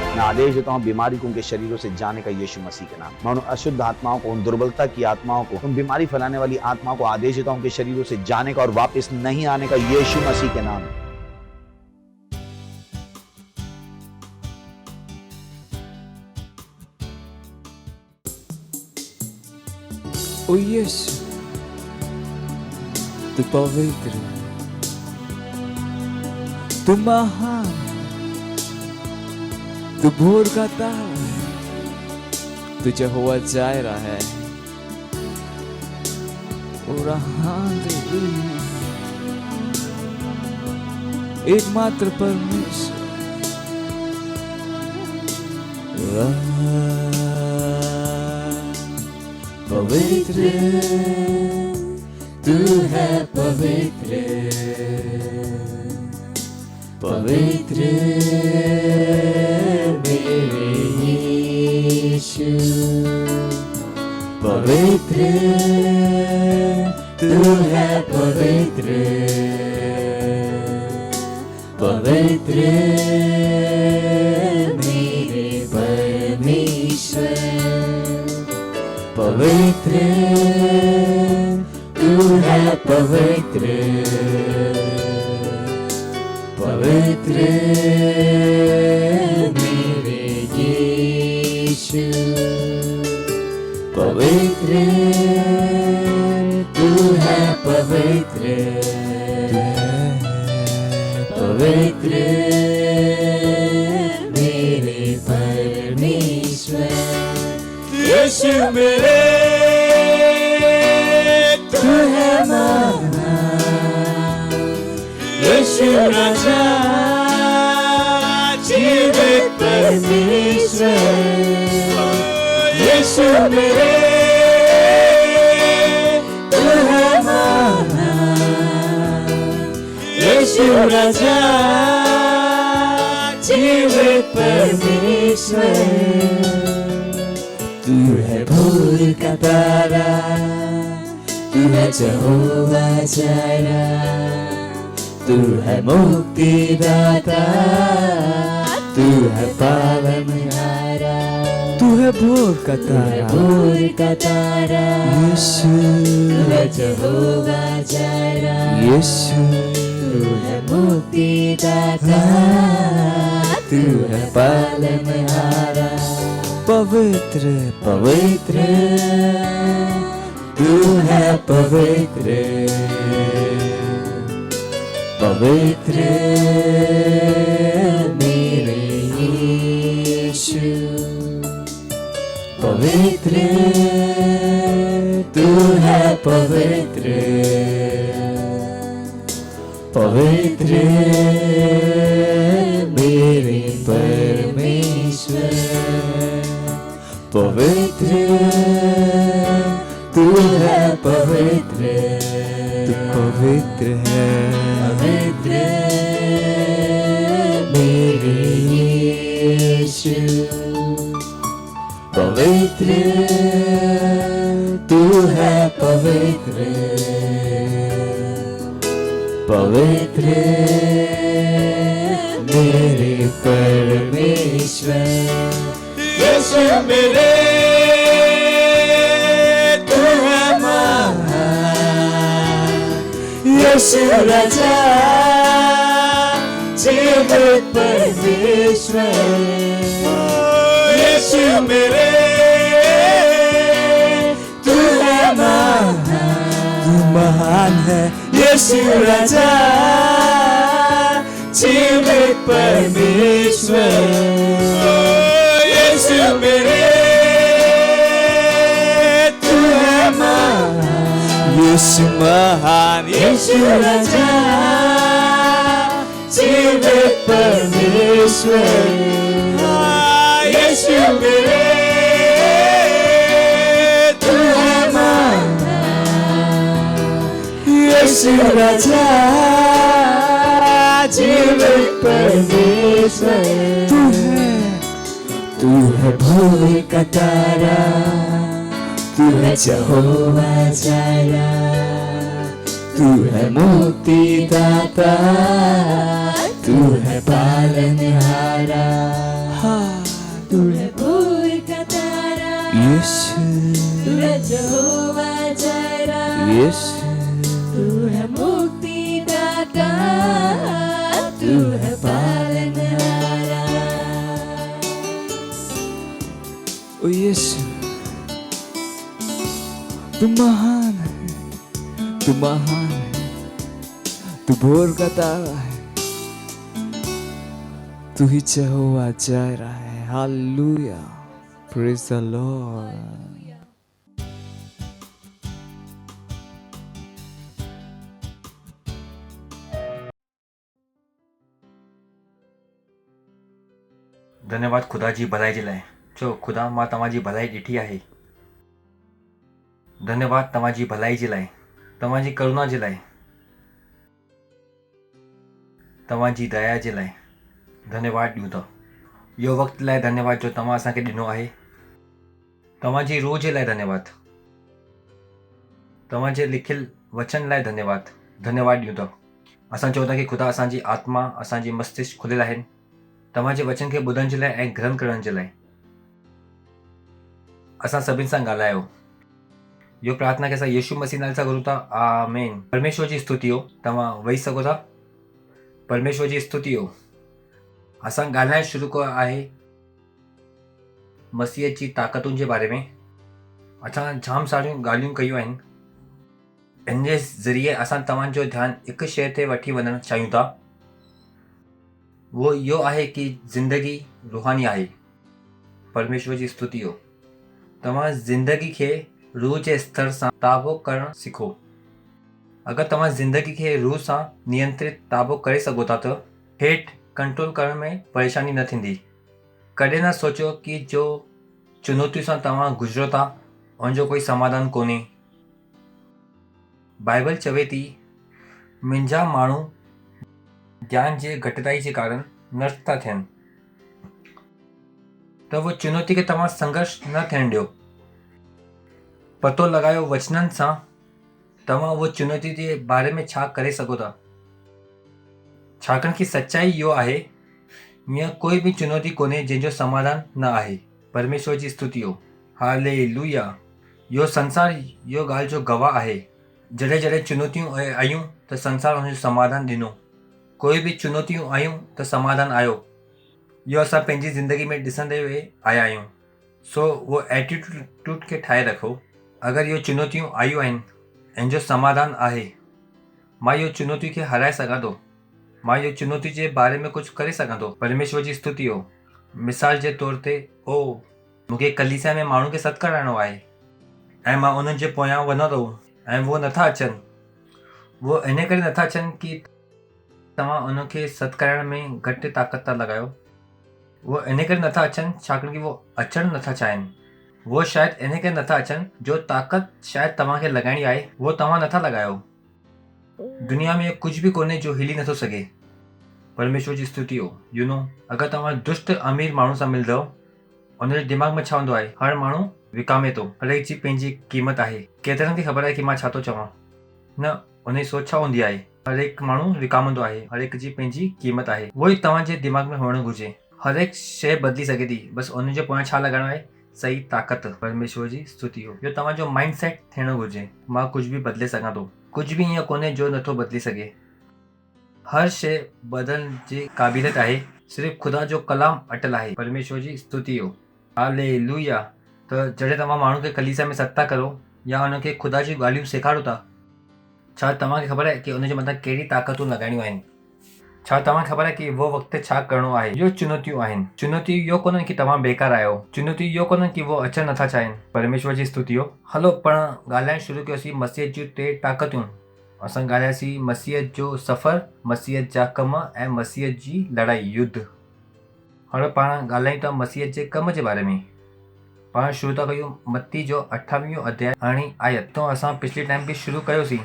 मैं आदेश देता हूं बीमारी को उनके शरीरों से जाने का यीशु मसीह के नाम। मैं उन अशुद्ध आत्माओं को, उन दुर्बलता की आत्माओं को, उन बीमारी फैलाने वाली आत्माओं को आदेश देता हूं उनके शरीरों से जाने का और वापस नहीं आने का यीशु मसीह के नाम। ओ यीशु, तू पवित्र, तू महान, तू भोर का तारा है, तू यहोवा जायरा है। एकमात्र परमेश्वर, पवित्र तू है, पवित्र पवित्र मेरे यीशु, पवित्र तू है, पवित्र पवित्र मेरे परमेश्वर, पवित्र तू है, पवित्र पवित्र मेरे यीशु, पवित्र तू है, पवित्र पवित्र मेरे परमेश्वर। यीशु मेरे तू है महान, यीशु राजा जीवित परमेश्वर। यीशु मेरे तू है महान, यीशु राजा जीवित परमेश्वर। तू है भोर का तारा, तू है यहोवा जायरा, तू है मुक्तिदाता, तू है पालनहारा। तू है भोर का तारा, भोर का तारा यीशु, तू है यहोवा जायरा, यीशु तू है मुक्तिदाता, तू है पालनहारा। पवित्र पवित्र तू है, पवित्र पवित्र मेरे यीशु पवित्र तू है पवित्र पवित्र मेरे परमेश्वर पवित्र तू है पवित्र तू पवित्र है पवित्र मेरे यीशु पवित्र तू है पवित्र पवित्र मेरे परमेश्वर यीशु मेरे तू है महान यीशु राजा जीवित परमेश्वर यीशु मेरे तू है महान है यीशु राजा जीवित परमेश्वर यीशु मेरे तू है महान यीशु राजा जीवित परमेश्वर यीशु मेरे तू है महान यीशु राजा जीवित परमेश्वर तू है भोर का तारा तू है यहोवा जारा तू है मुक्ति दाता तू है पालनहारा तू है भोर का तारा यीशु तू है यहोवा जारा यीशु तू है मुक्ति दाता तू है पालनहारा ओ यीशु तू महान है तू महान है तू भोर का तारा है तू ही यहोवा जायरा है हालेलुया प्रेज द लॉर्ड धन्यवाद खुदाजी भलाई जे लाइ छो खुदा मां तव्हांजी भलाई ॾिठी आहे धन्यवाद तव्हांजी भलाई जे लाइ तव्हांजी करुणा जे लाइ तव्हांजी दया जे लाइ धन्यवाद ॾियूं था इहो वक़्तु लाइ धन्यवाद जो तव्हां असांखे ॾिनो आहे तव्हांजी रूह जे लाइ धन्यवाद तव्हांजे लिखियल वचन लाइ धन्यवाद धन्यवाद ॾियूं था असां चऊं था कि खुदा असांजी आत्मा असांजी मस्तिष्क खुलियल आहिनि तव्हांजे वचन खे ॿुधण जे लाइ ऐं ग्रहण करण जे लाइ असां सभिनि सां ॻाल्हायो इहो प्रार्थना खे असां यीशु मसीह नाले सां घुरूं था आमीन परमेश्वर जी स्तुति हो तव्हां वेही सघो था परमेश्वर जी स्तुति हो असां ॻाल्हाइण शुरू कयो आहे मसीह जी ताक़तुनि जे बारे में असां जाम सारियूं ॻाल्हियूं कयूं आहिनि इन जे ज़रिए असां तव्हांजो ध्यानु हिकु शइ ते वठी वञणु चाहियूं था वो इहो आहे कि ज़िंदगी रूहानी आहे परमेश्वर जी स्तुति हो तव्हां ज़िंदगी खे रूह जे स्तर सां ताबो करणु सिखो अगरि तव्हां ज़िंदगी खे रूह सां नियंत्रित ताबो करे सघो था त हेठि कंट्रोल करण में परेशानी न थींदी कॾहिं न सोचो कि जो चुनौतियूं सां तव्हां गुज़रो था उनजो कोई समाधान कोन्हे बाइबल चवे थी मुंहिंजा माण्हू ज्ञान जे घटिताई जे कारण नष्ट था थियनि त वो चुनौती खे तव्हां संघर्ष न थियणु ॾियो पतो लॻायो वचननि सां तव्हां उहो चुनौती जे बारे में छा करे सघो था छाकाणि कि सच्चाई इहो आहे हीअं कोई बि चुनौती कोन्हे जंहिंजो समाधान न आहे परमेश्वर जी स्तुति हो हालेलुया इहो संसार इहो ॻाल्हि जो गवाह आहे जॾहिं जॾहिं चुनौतियूं आयूं त संसार हुनजो समाधान ॾिनो कोई बि चुनौतियूं आयूं त समाधान आयो इहो असां पंहिंजी ज़िंदगी में ॾिसंदे हुए आया आहियूं सो उहो एटीट्यूड खे ठाहे रखो अगरि इहो चुनौतियूं आयूं आहिनि इन जो समाधान आहे मां इहो चुनौती खे हराए सघां थो मां इहो चुनौती जे बारे में कुझु करे सघां थो परमेश्वर जी स्तुति हो मिसाल जे तौर ते मूंखे कलीसिया में माण्हू खे सॾु कराइणो आहे ऐं मां उन्हनि जे पोयां वञा थो ऐं वो नथा अचनि। वो इन करे नथा अचनि कि तव्हां उनखे सॾु कराइण में घटि ताक़त था लॻायो। वो इन करे नथा अचनि छाकाणि कि वो अचणु नथा चाहिनि। वो शायदि इन करे नथा अचनि जो ताक़त शायदि तव्हांखे लॻाइणी आहे वो तव्हां नथा लॻायो। दुनिया में कुझु बि कोन्हे जो हिली नथो सघे। परमेश्वर जी स्तुति हो। अगरि तव्हां दुष्ट अमीर माण्हू सां मिलंदव, उनजे दिमाग़ में छा हूंदो आहे, हर माण्हू विकामे थो, हर एक जी पंहिंजी क़ीमत आहे। केतिरनि खे ख़बर आहे कि मां छा थो चवां? न, उनजी सोच छा हूंदी आहे, हर एक माण्हू विकामंदो आहे, हर एक जी पंहिंजी क़ीमत आहे। उहो ई तव्हांजे दिमाग़ में हुअणु घुरिजे। हर एक शइ बदिली सघे थी, बसि उनजे पोयां छा लॻाइणो आहे, सही ताक़त। परमेश्वर जी स्तुति हो। इहो तव्हांजो माइंड सेट थियणो घुरिजे। मां कुझु बि बदिले सघां थो। कुझु बि ईअं कोन्हे जो नथो बदिली सघे। हर शइ बदलण जी क़ाबिलियत आहे, सिर्फ़ु ख़ुदा जो कलाम अटल आहे। परमेश्वर जी स्तुति हो। हालेलुया। त जॾहिं तव्हां माण्हू खे कलीसिया में सॾु था करो या हुनखे ख़ुदा जी ॻाल्हियूं सेखारो था, छा तव्हांखे ख़बर आहे कि उनजे मथां कहिड़ी ताक़तूं लॻाइणियूं आहिनि? छा तव्हांखे ख़बर आहे कि वो वक़्तु छा करिणो आहे? इहो चुनौतियूं आहिनि। चुनौतियूं इहो कोन्हनि कि तव्हां बेकार आहियो। चुनौतियूं इहो कोन्हनि कि वो अचणु नथा चाहिनि। परमेश्वर जी स्तुति हो। हलो पाण ॻाल्हाइणु शुरू कयोसीं मसीह जूं 3 ताक़तूं। असां ॻाल्हायासीं मसीह जो सफ़र, मसीह जा कम ऐं मसीह जी लड़ाई, युद्ध। हाणे पाण ॻाल्हायूं था मसीह जे कम जे बारे में। पाण शुरू था कयूं मत्ती जो 28 अध्याय 8 आयत। तो असां पिछले टाइम बि शुरू कयोसीं।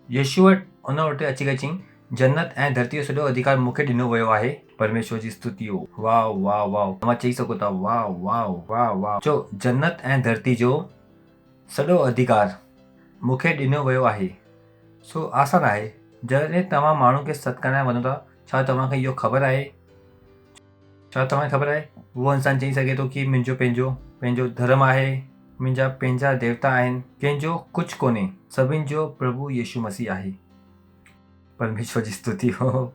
यीशु उन वटि अची करे चईं, जन्नत ऐं धरती जो सॼो अधिकार मूंखे ॾिनो वियो आहे। परमेश्वर जी स्तुति हो। वाह वाह वाह। तव्हां चई सघो था वाह वाह वाह वाह। चो, जन्नत ऐं धरती जो सॼो अधिकार मूंखे ॾिनो वियो आहे। सो आसान आहे। जॾहिं तव्हां माण्हू खे सॾु कराइण वञो था, छा तव्हांखे इहो ख़बर आहे? छा तव्हांखे ख़बर आहे उहो इंसानु चई सघे थो कि मुंहिंजो पंहिंजो धर्म आहे, मुंहिंजा पंहिंजा देवता आहिनि, कंहिंजो कुझु कोन्हे, सभिनि जो प्रभु यीशु मसीह आहे। परमेश्वर जी स्तुति हो।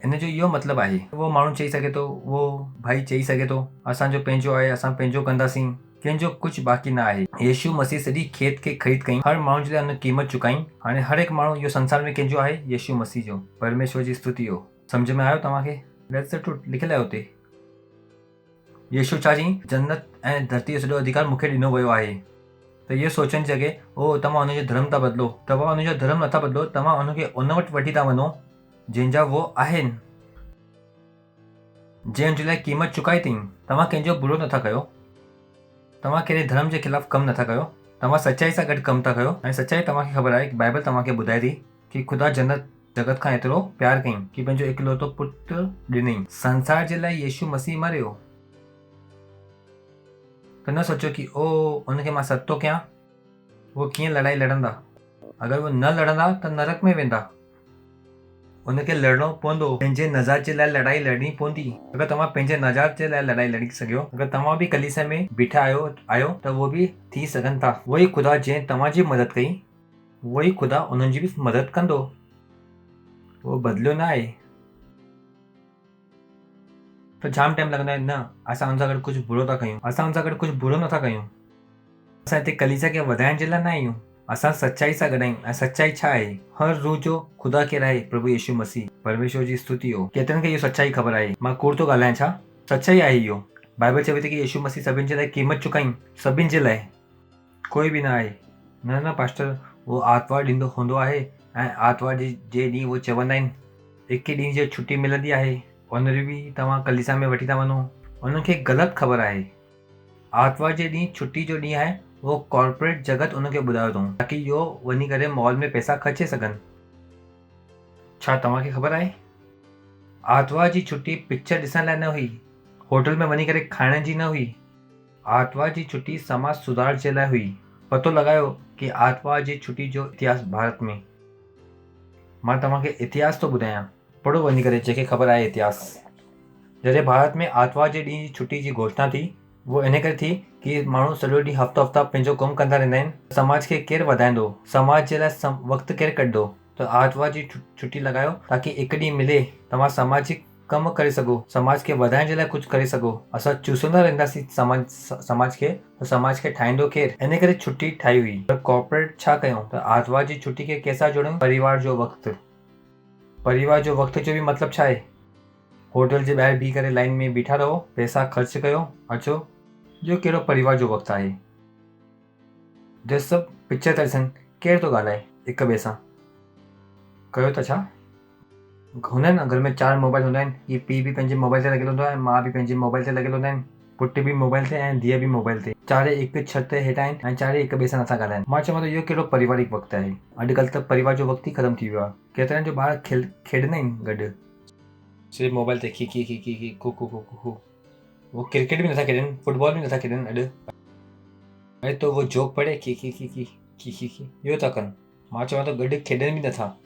इन जो इहो मतिलबु आहे, उहो माण्हू चई सघे थो, उहो भाई चई सघे थो, असांजो पंहिंजो आहे, असां पंहिंजो कंदासीं, कंहिंजो कुझु बाक़ी न आहे। यीशु मसीह सॼी खेत खे ख़रीद कईं, हर माण्हू जे लाइ हुन क़ीमत चुकाईं। हाणे हर हिकु माण्हू इहो संसार में कंहिंजो आहे, यीशु मसीह जो। परमेश्वर जी स्तुति हो। सम्झ में आयो तव्हांखे? That's the truth. लिखियलु आहे हुते। यीशु छा चईं? जन्नत ऐं धरती जो सॼो अधिकार मूंखे ॾिनो वियो आहे। त इहो सोचण जी जॻह, तव्हां हुनजो धर्म था बदिलो। तव्हां हुनजो धर्म नथा बदिलो, तव्हां हुनखे उन वटि वठी था वञो जंहिंजा वो आहिनि, जंहिं हुनजे लाइ क़ीमत चुकाई अथई। तव्हां कंहिंजो बुरो नथा कयो, तव्हां कहिड़े धर्म जे ख़िलाफ़ु कमु नथा कयो, तव्हां सचाई सां गॾु कमु था कयो। ऐं सचाई तव्हांखे ख़बर आहे कि बाइबल तव्हांखे ॿुधाए थी कि ख़ुदा जगत खां एतिरो प्यार कयईं कि पंहिंजो इकलौतो पुटु ॾिनई। संसार जे लाइ यीशु मसीह मरियो। त न सोचो कि उनखे मां सॾु थो कयां, वो कीअं लड़ाई लड़ंदा। अगरि वो न लड़ंदा त नरक में वेंदा। उनखे लड़णो पवंदो, पंहिंजे नज़ात जे लाइ लड़ाई लड़णी पवंदी। अगरि तव्हां पंहिंजे नज़ात जे लाइ लड़ाई लड़ी सघियो, अगरि तव्हां बि कलीसिया में बीठा आहियो त उहो बि थी सघनि था। उहोई ख़ुदा जंहिं तव्हांजी मदद कई, उहोई ख़ुदा उन्हनि जी बि मदद कंदो। उहो बदिलियो न आहे। त जाम टाइम लॻंदो आहे, न असां हुन सां गॾु कुझु बुरो था कयूं, असां हुन सां गॾु कुझु बुरो नथा कयूं। असां हिते कलीसिया खे वधाइण जे लाइ न आहियूं, असां सचाई सां गॾु आहियूं। ऐं सचाई छा आहे? हर रूह जो ख़ुदा केरु आहे? प्रभु यीशु मसीह। परमेश्वर जी स्तुति हो। केतिरनि खे इहो सचाई ख़बर आहे? मां कूड़ थो ॻाल्हायां छा? सचाई आहे इहो। बाइबल चवे थी कि यीशु मसीह सभिनि जे लाइ क़ीमत चुकाईं, सभिनि जे लाइ, कोई बि न आहे। न पास्टर, उहो आर्तवार ॾींदो हूंदो आहे ऐं आर्तवार जे ॾींहुं उहो चवंदा आहिनि, हिकु ॾींहुं जी छुटी मिलंदी आहे, उन बि तव्हां कलीसिया में वठी था वञो। उन्हनि खे ग़लति ख़बर आहे। आर्तवार जे ॾींहुं छुटी जो ॾींहुं आहे, वो कॉर्पोरेट जगत उनखे ॿुधायो अथऊं ताकी इहो वञी करे मॉल में पैसा ख़र्चे सघनि। छा तव्हांखे ख़बर आहे? आर्तवार जी छुटी पिक्चर ॾिसण लाइ न हुई, होटल में वञी करे खाइण जी न हुई। आर्तवार जी छुटी समाज सुधार जे लाइ हुई। पतो लॻायो कि आर्तवार जी छुटी जो इतिहास भारत में। मां तव्हांखे इतिहास थो ॿुधायां, पढ़ो वञी करे जंहिंखे ख़बर आहे इतिहास। जॾहिं भारत में आर्तवार जे ॾींहुं छुटी जी घोषणा थी, वो इन करे थी कि माण्हू सॼो ॾींहुं हफ़्ता पंहिंजो कमु कंदा रहंदा आहिनि। समाज खे केरु वधाईंदो, समाज जे लाइ वक़्तु केरु कढंदो? त आर्तवार जी छुटी लॻायो ताकी हिकु ॾींहुं मिले, तव्हां सामाजिक कमु करे सघो, समाज खे वधाइण जे लाइ कुझु करे सघो। असां चूसंदा रहंदासीं समाज खे, त समाज खे ठाहींदो केरु? इन करे छुटी ठाही हुई। पर कॉर्पोरेट छा कयूं? त आर्तवार जी छुटी खे कंहिंसां जोड़ियूं? परिवार जो वक़्तु। परिवार जो वक़्तु जो बि मतिलबु छा आहे? होटल जे ॿाहिरि बीह करे लाइन में बीठा रहो, पैसा ख़र्च कयो, अचो। जो कहिड़ो परिवार जो वक़्तु आहे। जो सभु पिक्चर था ॾिसनि, केरु थो ॻाल्हाए हिक ॿिए सां? कयो त छा? हूंदा आहिनि न घर में 4 मोबाइल हूंदा आहिनि। हीअ पीउ बि पंहिंजे मोबाइल ते लॻियल हूंदो आहे, माउ बि पंहिंजे मोबाइल ते लॻियल हूंदा आहिनि, पुटु बि मोबाइल ते ऐं धीअ बि मोबाइल ते। चारे हिकु छित हेठां आहिनि ऐं चारे हिक ॿिए सां नथा ॻाल्हाइनि। मां चवां थो इहो कहिड़ो पारिवारिक वक़्तु आहे। अॼुकल्ह त परिवार जो वक़्तु ई ख़तमु थी वियो आहे। केतिरनि जो ॿार खेॾंदा आहिनि गॾु, सिर्फ़ु मोबाइल ते खी खी खी खी खी कु कु कु कु कु। वो क्रिकेट बि नथा खेॾनि, फुटबॉल बि नथा खेॾनि अॼु। अरे तो वो जोक पढ़े खी खी खी खी खी खी खी इहो था कनि। मां चवां थो गॾु खेॾनि बि नथा।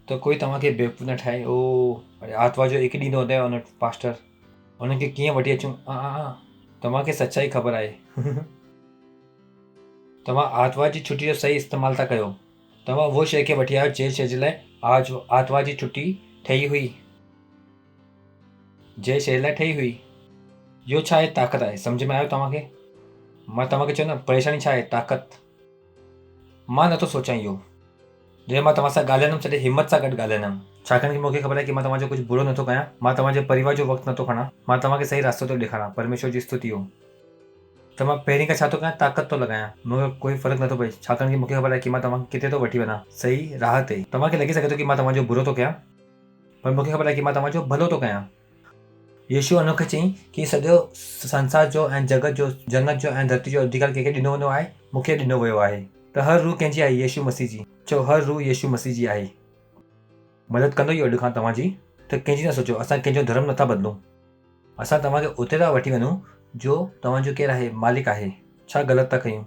त कोई तव्हांखे बेवकूफ़ न ठाहे। ओ अरे आर्तवार जो हिकु ॾींहुं हूंदो आहे हुन पास्टर, हुनखे कीअं वठी अचूं। तव्हांखे सचाई ख़बर आहे। तव्हां आर्तवार जी छुटी जो सही इस्तेमालु था कयो। तव्हां उहो शइ खे वठी आयो जंहिं शइ जे लाइ आज आर्तवार जी छुटी ठही हुई, जंहिं शइ लाइ ठही हुई। इहो छा आहे? ताक़त आहे। सम्झ में आयो तव्हांखे? मां तव्हांखे चयो न, परेशानी छा आहे? ताक़त। मां नथो सोचां इहो। जॾहिं मां तव्हां सां ॻाल्हाईंदुमि सॼे हिमत सां गॾु ॻाल्हाईंदुमि, छाकाणि कि मूंखे ख़बर आहे कि मां तव्हांजो कुझु बुरो नथो कयां। मां तव्हांजे परिवार जो वक़्तु नथो खणां। मां तव्हांखे सही रास्तो थो ॾेखारियां। परमेश्वर जी स्तुति हो। त मां पहिरीं खां छा थो कयां? ताक़त थो लॻायां। मूंखे कोई फ़र्क़ु नथो पए, छाकाणि कि मूंखे ख़बर आहे कि मां तव्हांखे किथे थो वठी वञा, सही राह ते। तव्हांखे लॻी सघे थो कि मां तव्हांजो बुरो थो कयां, पर मूंखे ख़बर आहे कि मां तव्हांजो भलो थो कयां। यीशु हुनखे चयईं कि सॼो संसार जो ऐं जगत जो, जन्नत जो ऐं धरती जो अधिकार कंहिंखे ॾिनो वञो आहे? मूंखे ॾिनो वियो आहे। त हर रूह कंहिंजी आहे? यीशु मसीह जी। चओ, हर रूह यीशु मसीह जी आहे। मदद कंदो इहो अॼु खां तव्हांजी। त कंहिंजी न सोचो। असां कंहिंजो धर्म नथा बदिलूं। असां तव्हांखे उते था वठी वञूं जो तव्हांजो केरु आहे? मालिक आहे। छा ग़लति था कयूं?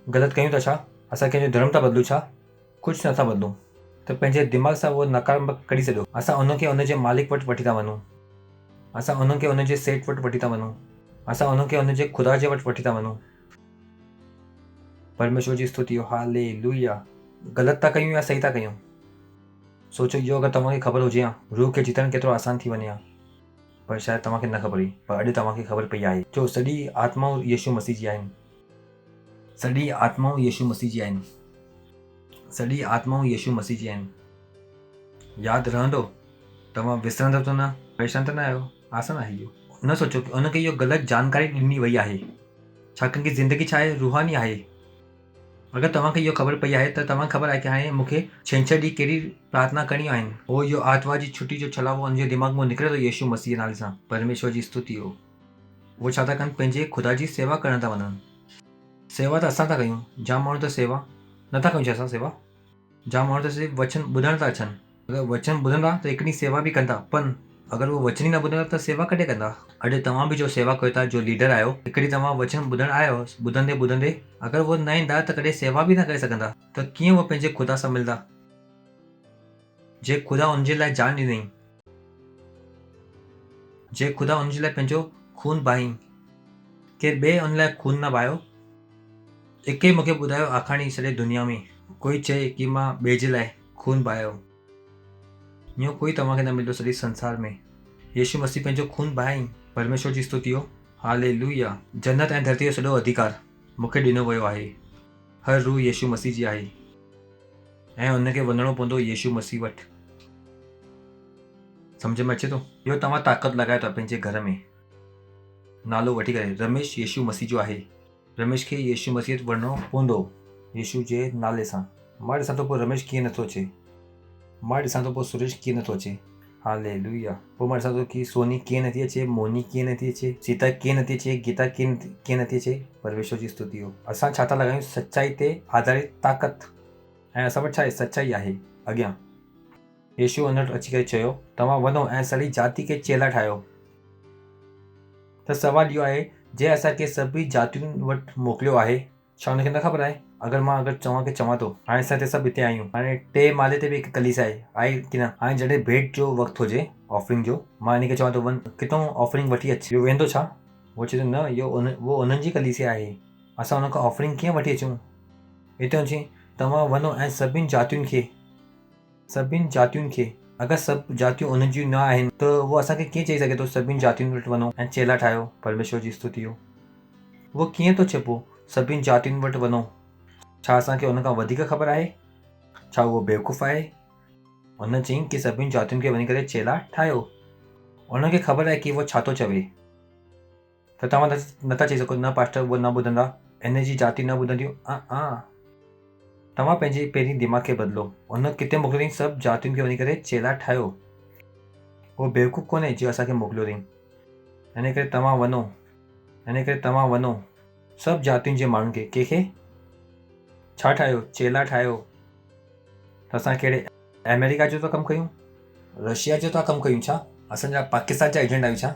ग़लति कयूं था छा? असां कंहिंजो धर्म था बदिलूं छा? कुझु नथा बदिलूं। त पंहिंजे दिमाग़ सां उहो नकारात्मक कढी छॾियो। असां उनखे उनजे मालिक वटि वठी था वञूं। असां उनखे उनजे सेठ वटि वठी था वञूं। असां उनखे उनजे ख़ुदा जे वटि वठी था वञूं। परमेश्वर जी स्तुति हो। हालेलुया। ग़लति था कयूं या सही था कयूं? सोचो, इहो अगरि तव्हांखे ख़बर हुजे हा, रूह खे जीतणु केतिरो आसान थी वञे हा, पर शायदि तव्हांखे न ख़बर हुई, पर अॼु तव्हांखे ख़बर पई आहे। जो सॼी आत्माऊं यीशु मसीह जी आहिनि। सॼी आत्माऊं यीशु मसीह जी आहिनि। सॼी आत्माऊं यीशु मसीह जी आहिनि। यादि रहंदो? तव्हां विसरंदव त न? परेशान त न आहियो? आसान आहे इहो। न सोचो कि उनखे इहो ग़लति जानकारी ॾिनी वई आहे, छाकाणि कि ज़िंदगी छा आहे? रूहानी आहे। अगरि तव्हांखे इहो ख़बर पई आहे त तव्हांखे ख़बर आहे कि हाणे मूंखे छंछरु ॾींहुं कहिड़ी प्रार्थना करणी आहिनि। उहो इहो आर्तवार जी छुटी जो छलावो उनजे दिमाग़ मां निकिरे थो यीशु मसीह नाले सां। परमेश्वर जी स्तुति हो। उहो छा था कनि? पंहिंजे ख़ुदा जी सेवा करण था वञनि। सेवा त असां था कयूं। जाम माण्हू त सेवा नथा कयूं। छा असां सेवा? जाम माण्हू त सिर्फ़ु वचन ॿुधण था अचनि। अगरि वचन ॿुधंदा त हिकु ॾींहुं सेवा बि कंदा, पर अगरि उहो वचन ई न ॿुधंदा त सेवा कॾहिं कंदा? अॼु तव्हां बि जो सेवा कयो था, जो लीडर आहियो, हिकु ॾींहुं तव्हां वचन ॿुधण आयो, ॿुधंदे ॿुधंदे अगरि उहो न ईंदा त कॾहिं सेवा बि न करे सघंदा। त कीअं उहो पंहिंजे ख़ुदा सां मिलंदा? जे ख़ुदा उनजे लाइ जान ॾिनई, जे ख़ुदा उनजे लाइ पंहिंजो खून बहाईं, केरु ॿिए उन लाइ खून न बहायो। हिकु ई मूंखे ॿुधायो आखाणी सॼे दुनिया में कोई चए कि मां ॿिए जे लाइ खून बहायो। इहो कोई तव्हांखे न मिलंदो सॼे संसार में। यीशु मसीह पंहिंजो खून बहाईं। परमेश्वर जी स्तुति हो। हालेलुया। जन्नत ऐं धरती जो सॼो अधिकार मूंखे ॾिनो वियो आहे। हर रूह यीशु मसीह जी आहे ऐं उनखे वञिणो पवंदो यीशु मसीह वटि। सम्झ में अचे थो? इहो तव्हां ताक़त लॻायो था पंहिंजे घर में, नालो वठी करे रमेश यीशु मसीह जो आहे। रमेश खे यीशु मसीह वटि वञिणो पवंदो यीशु जे नाले सां। मां ॾिसां थो पोइ रमेश कीअं नथो अचे। मां ॾिसां थो पोइ सुरेश कीअं नथो अचे। हालेलुया। पोइ मां ॾिसां थो कि सोनी कीअं नथी अचे, मोनी कीअं नथी अचे, सीता कीअं नथी अचे, गीता कीअं नथी अचे। परमेश्वर जी स्तुति हो। असां छा था लॻायूं? सचाई ते आधारित ताक़त। ऐं असां वटि छा आहे? सचाई आहे। अॻियां यीशु उन वटि अची करे चयो, तव्हां वञो ऐं सॼी जाति खे चेला ठाहियो। त सवाल इहो आहे, जे असांखे सभी जातियुनि वटि मोकिलियो आहे, छा हुनखे न ख़बर आहे? अगरि तव्हांखे चवां थो, हाणे असां हिते सभु हिते आहियूं, हाणे 3 माले ते बि हिकु कलीसिया आहे की न? हाणे जॾहिं भेंट जो वक़्तु हुजे, ऑफरिंग जो, मां हिनखे चवां थो वञ किथां ऑफरिंग वठी अच। इहो वेंदो छा? उहो चए थो न, इहो उहो उन्हनि जी कलीसिया आहे। असां हुन खां ऑफरिंग कीअं वठी अचूं? हिते अची तव्हां वञो ऐं सभिनि जातियुनि खे अगरि सभु जातियूं उन्हनि जूं न आहिनि त उहो असांखे कीअं चई सघे थो सभिनि जातियुनि वटि वञो ऐं चेला ठाहियो। परमेश्वर जी स्तुति हो। उहो कीअं थो चए पोइ सभिनि जातियुनि वटि वञो? छा असांखे उन खां वधीक ख़बर आहे? छा उहो बेवकूफ़ आहे? उन चयईं की सभिनी जातियुनि खे वञी करे चेला ठाहियो। उनखे ख़बर आहे की वो छा थो चवे, त तव्हां नथा चई सघो न पास्टर उहो न ॿुधंदा, इन जी जाति न ॿुधंदियूं। तव्हां पंहिंजे पहिरीं दिमाग़ खे बदिलो। उन किथे मोकिलियईं सभु जातियुनि खे वञी करे चेला ठाहियो। उहो बेवकूफ़ कोन्हे जो असांखे मोकिलियो अथईं। हिन करे तव्हां वञो सभु जातियुनि जे माण्हुनि खे कंहिंखे छा ठाहियो, चेला ठाहियो। त असां कहिड़े अमेरिका जो था कमु कयूं, रशिया जो था कमु कयूं छा? असांजा पाकिस्तान जा एजेंट आहियूं छा?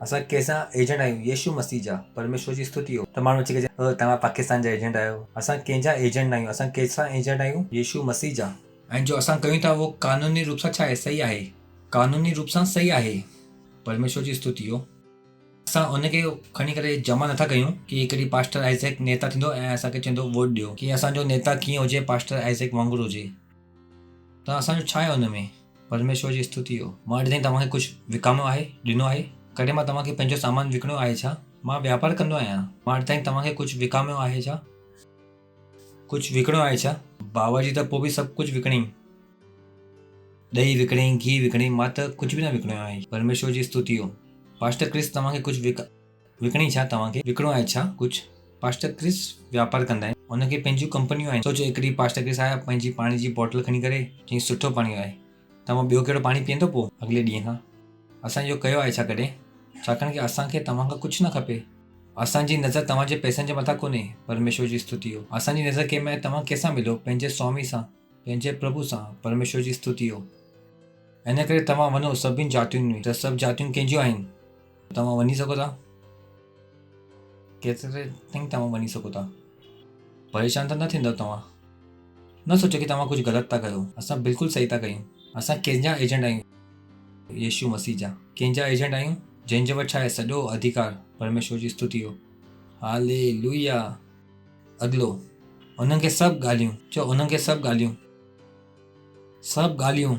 असां कंहिंसां एजेंट आहियूं? यीशु मसीह जा, परमेश्वर जी स्तुति हो। त माण्हू अची करे तव्हां पाकिस्तान जा एजेंट आहियो। असां कंहिंजा एजेंट न आहियूं, असां कंहिंसां एजेंट आहियूं? यीशु मसीह जा। ऐं जो असां कयूं था उहो कानूनी रूप सां छा आहे? सही आहे, कानूनी रूप सां सही आहे। परमेश्वर जी स्तुति हो। असां उनखे खणी करे जमा नथा कयूं की हिकिड़ी पास्टर आइज़ैक नेता थींदो ऐं असांखे चवंदो वोट ॾियो की असांजो नेता कीअं हुजे, पास्टर आइज़ैक वांगुरु हुजे। त असांजो छा आहे हुन में? परमेश्वर जी स्तुति हो। मां अॼु ताईं तव्हांखे कुझु विकामो आहे, ॾिनो आहे? कॾहिं मां तव्हांखे पंहिंजो सामान विकिणो आहे छा? मां वापारु कंदो आहियां। मां अॼु ताईं तव्हांखे कुझु विकामियो आहे छा? कुझु विकिणो आहे छा? बाबा जी त पोइ बि सभु कुझु विकिणई, ॾही विकिणई, घी विकिणई, मां त कुझु बि न विकिणो आहे। परमेश्वर जी स्तुति हो। पास्टर क्रिस तव्हांखे कुझु विकिणी छा? तव्हांखे विकिणो आहे छा कुझु? पास्टर क्रिस वापारु कंदा आहिनि, उनखे पंहिंजियूं कंपनियूं आहिनि। सोचो हिकिड़ी पास्टर क्रिस आया पंहिंजी पाणी जी बॉटल खणी करे चई सुठो पाणी आहे, तव्हां ॿियो कहिड़ो पाणी पीअंदो पोइ अॻिले ॾींहं खां? असां इहो कयो आहे छा कॾहिं? छाकाणि की असांखे तव्हां खां कुझु न खपे। असांजी नज़र तव्हांजे पैसनि जे मथां कोन्हे। परमेश्वर जी स्तुति हो। असांजी नज़र कंहिं में तव्हां कंहिंसां मिलो? पंहिंजे स्वामी सां, पंहिंजे प्रभु सां। परमेश्वर जी स्तुति हो। इन करे तव्हां वञो सभिनी जातियुनि में। त सभु जातियूं कंहिंजियूं आहिनि? तव्हां वञी सघो था? केतिरे ताईं तव्हां वञी सघो था? परेशान त न थींदव तव्हां? न सोचो की तव्हां कुझु ग़लति था कयो। असां बिल्कुलु सही था कयूं। असां कंहिंजा एजेंट आहियूं? यीशु मसीह जा। कंहिंजा एजेंट आहियूं? जंहिंजे वटि छा आहे सॼो अधिकार। परमेश्वर जी स्तुति हो। हालेलुया। अॻिलो, उन्हनि खे सभु ॻाल्हियूं चओ, उन्हनि खे सभु ॻाल्हियूं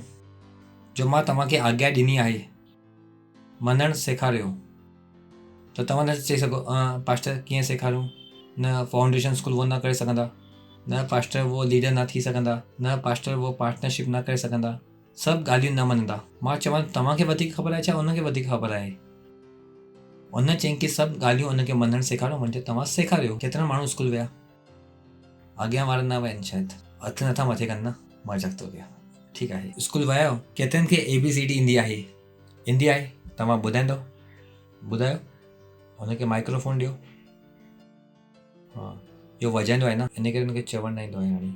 जो मां तव्हांखे आज्ञा ॾिनी आहे मञणु सेखारियो। त तव्हां न चई सघो पास्टर कीअं सेखारियूं? न फाउंडेशन स्कूल वो न करे सघंदा, न पास्टर वो लीडर न थी सघंदा, न पास्टर वो पार्टनरशिप न करे सघंदा। सभु ॻाल्हियूं न मञंदा। मां चवां तव्हांखे वधीक ख़बर आहे छा उनखे वधीक ख़बर आहे? उन चयईं की सभु ॻाल्हियूं उनखे मञणु सेखारियो, वञे तव्हां सेखारियो। केतिरा माण्हू स्कूल विया? अॻियां वारा न विया आहिनि शायदि, हथ नथा मथे कनि न, मज़ाक थो कयां। ठीकु आहे, स्कूल विया आहियो? केतिरनि खे ABCD ईंदी आहे? ईंदी आहे? तव्हां ॿुधाईंदो? ॿुधायो। हुनखे माइक्रोफोन ॾियो। हा, इहो वॼाईंदो आहे न, इन करे हुनखे चवणु न ईंदो आहे हाणे।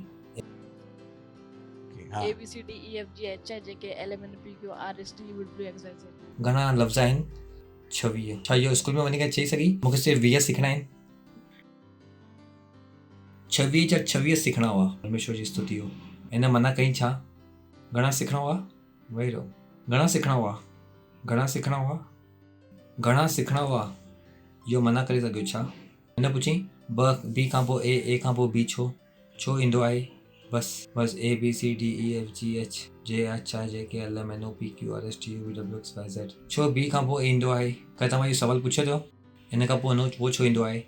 घणा लफ़्ज़ आहिनि? 26। छा इहो स्कूल में वञी करे चई सघी मूंखे सिर्फ़ु 20 सिखणा आहिनि? 26 जा 26 सिखणा हुआ। परमेश्वर जी स्तुति हो। इन मना कई छा? घणा सिखणा हुआ? वही रहो। घणा सिखणा हुआ? इहो मना करे सघियो छा? हिन पुछी B खां पोइ A खां पोइ B छो ईंदो आहे? बस ABCDEFGH JHIJKLMNOPQRSTUVWXYZ। छो B खां पोइ ईंदो आहे? कॾहिं तव्हां इहो सवाल पुछियो अथव? हिन खां पोइ वो छो ईंदो आहे?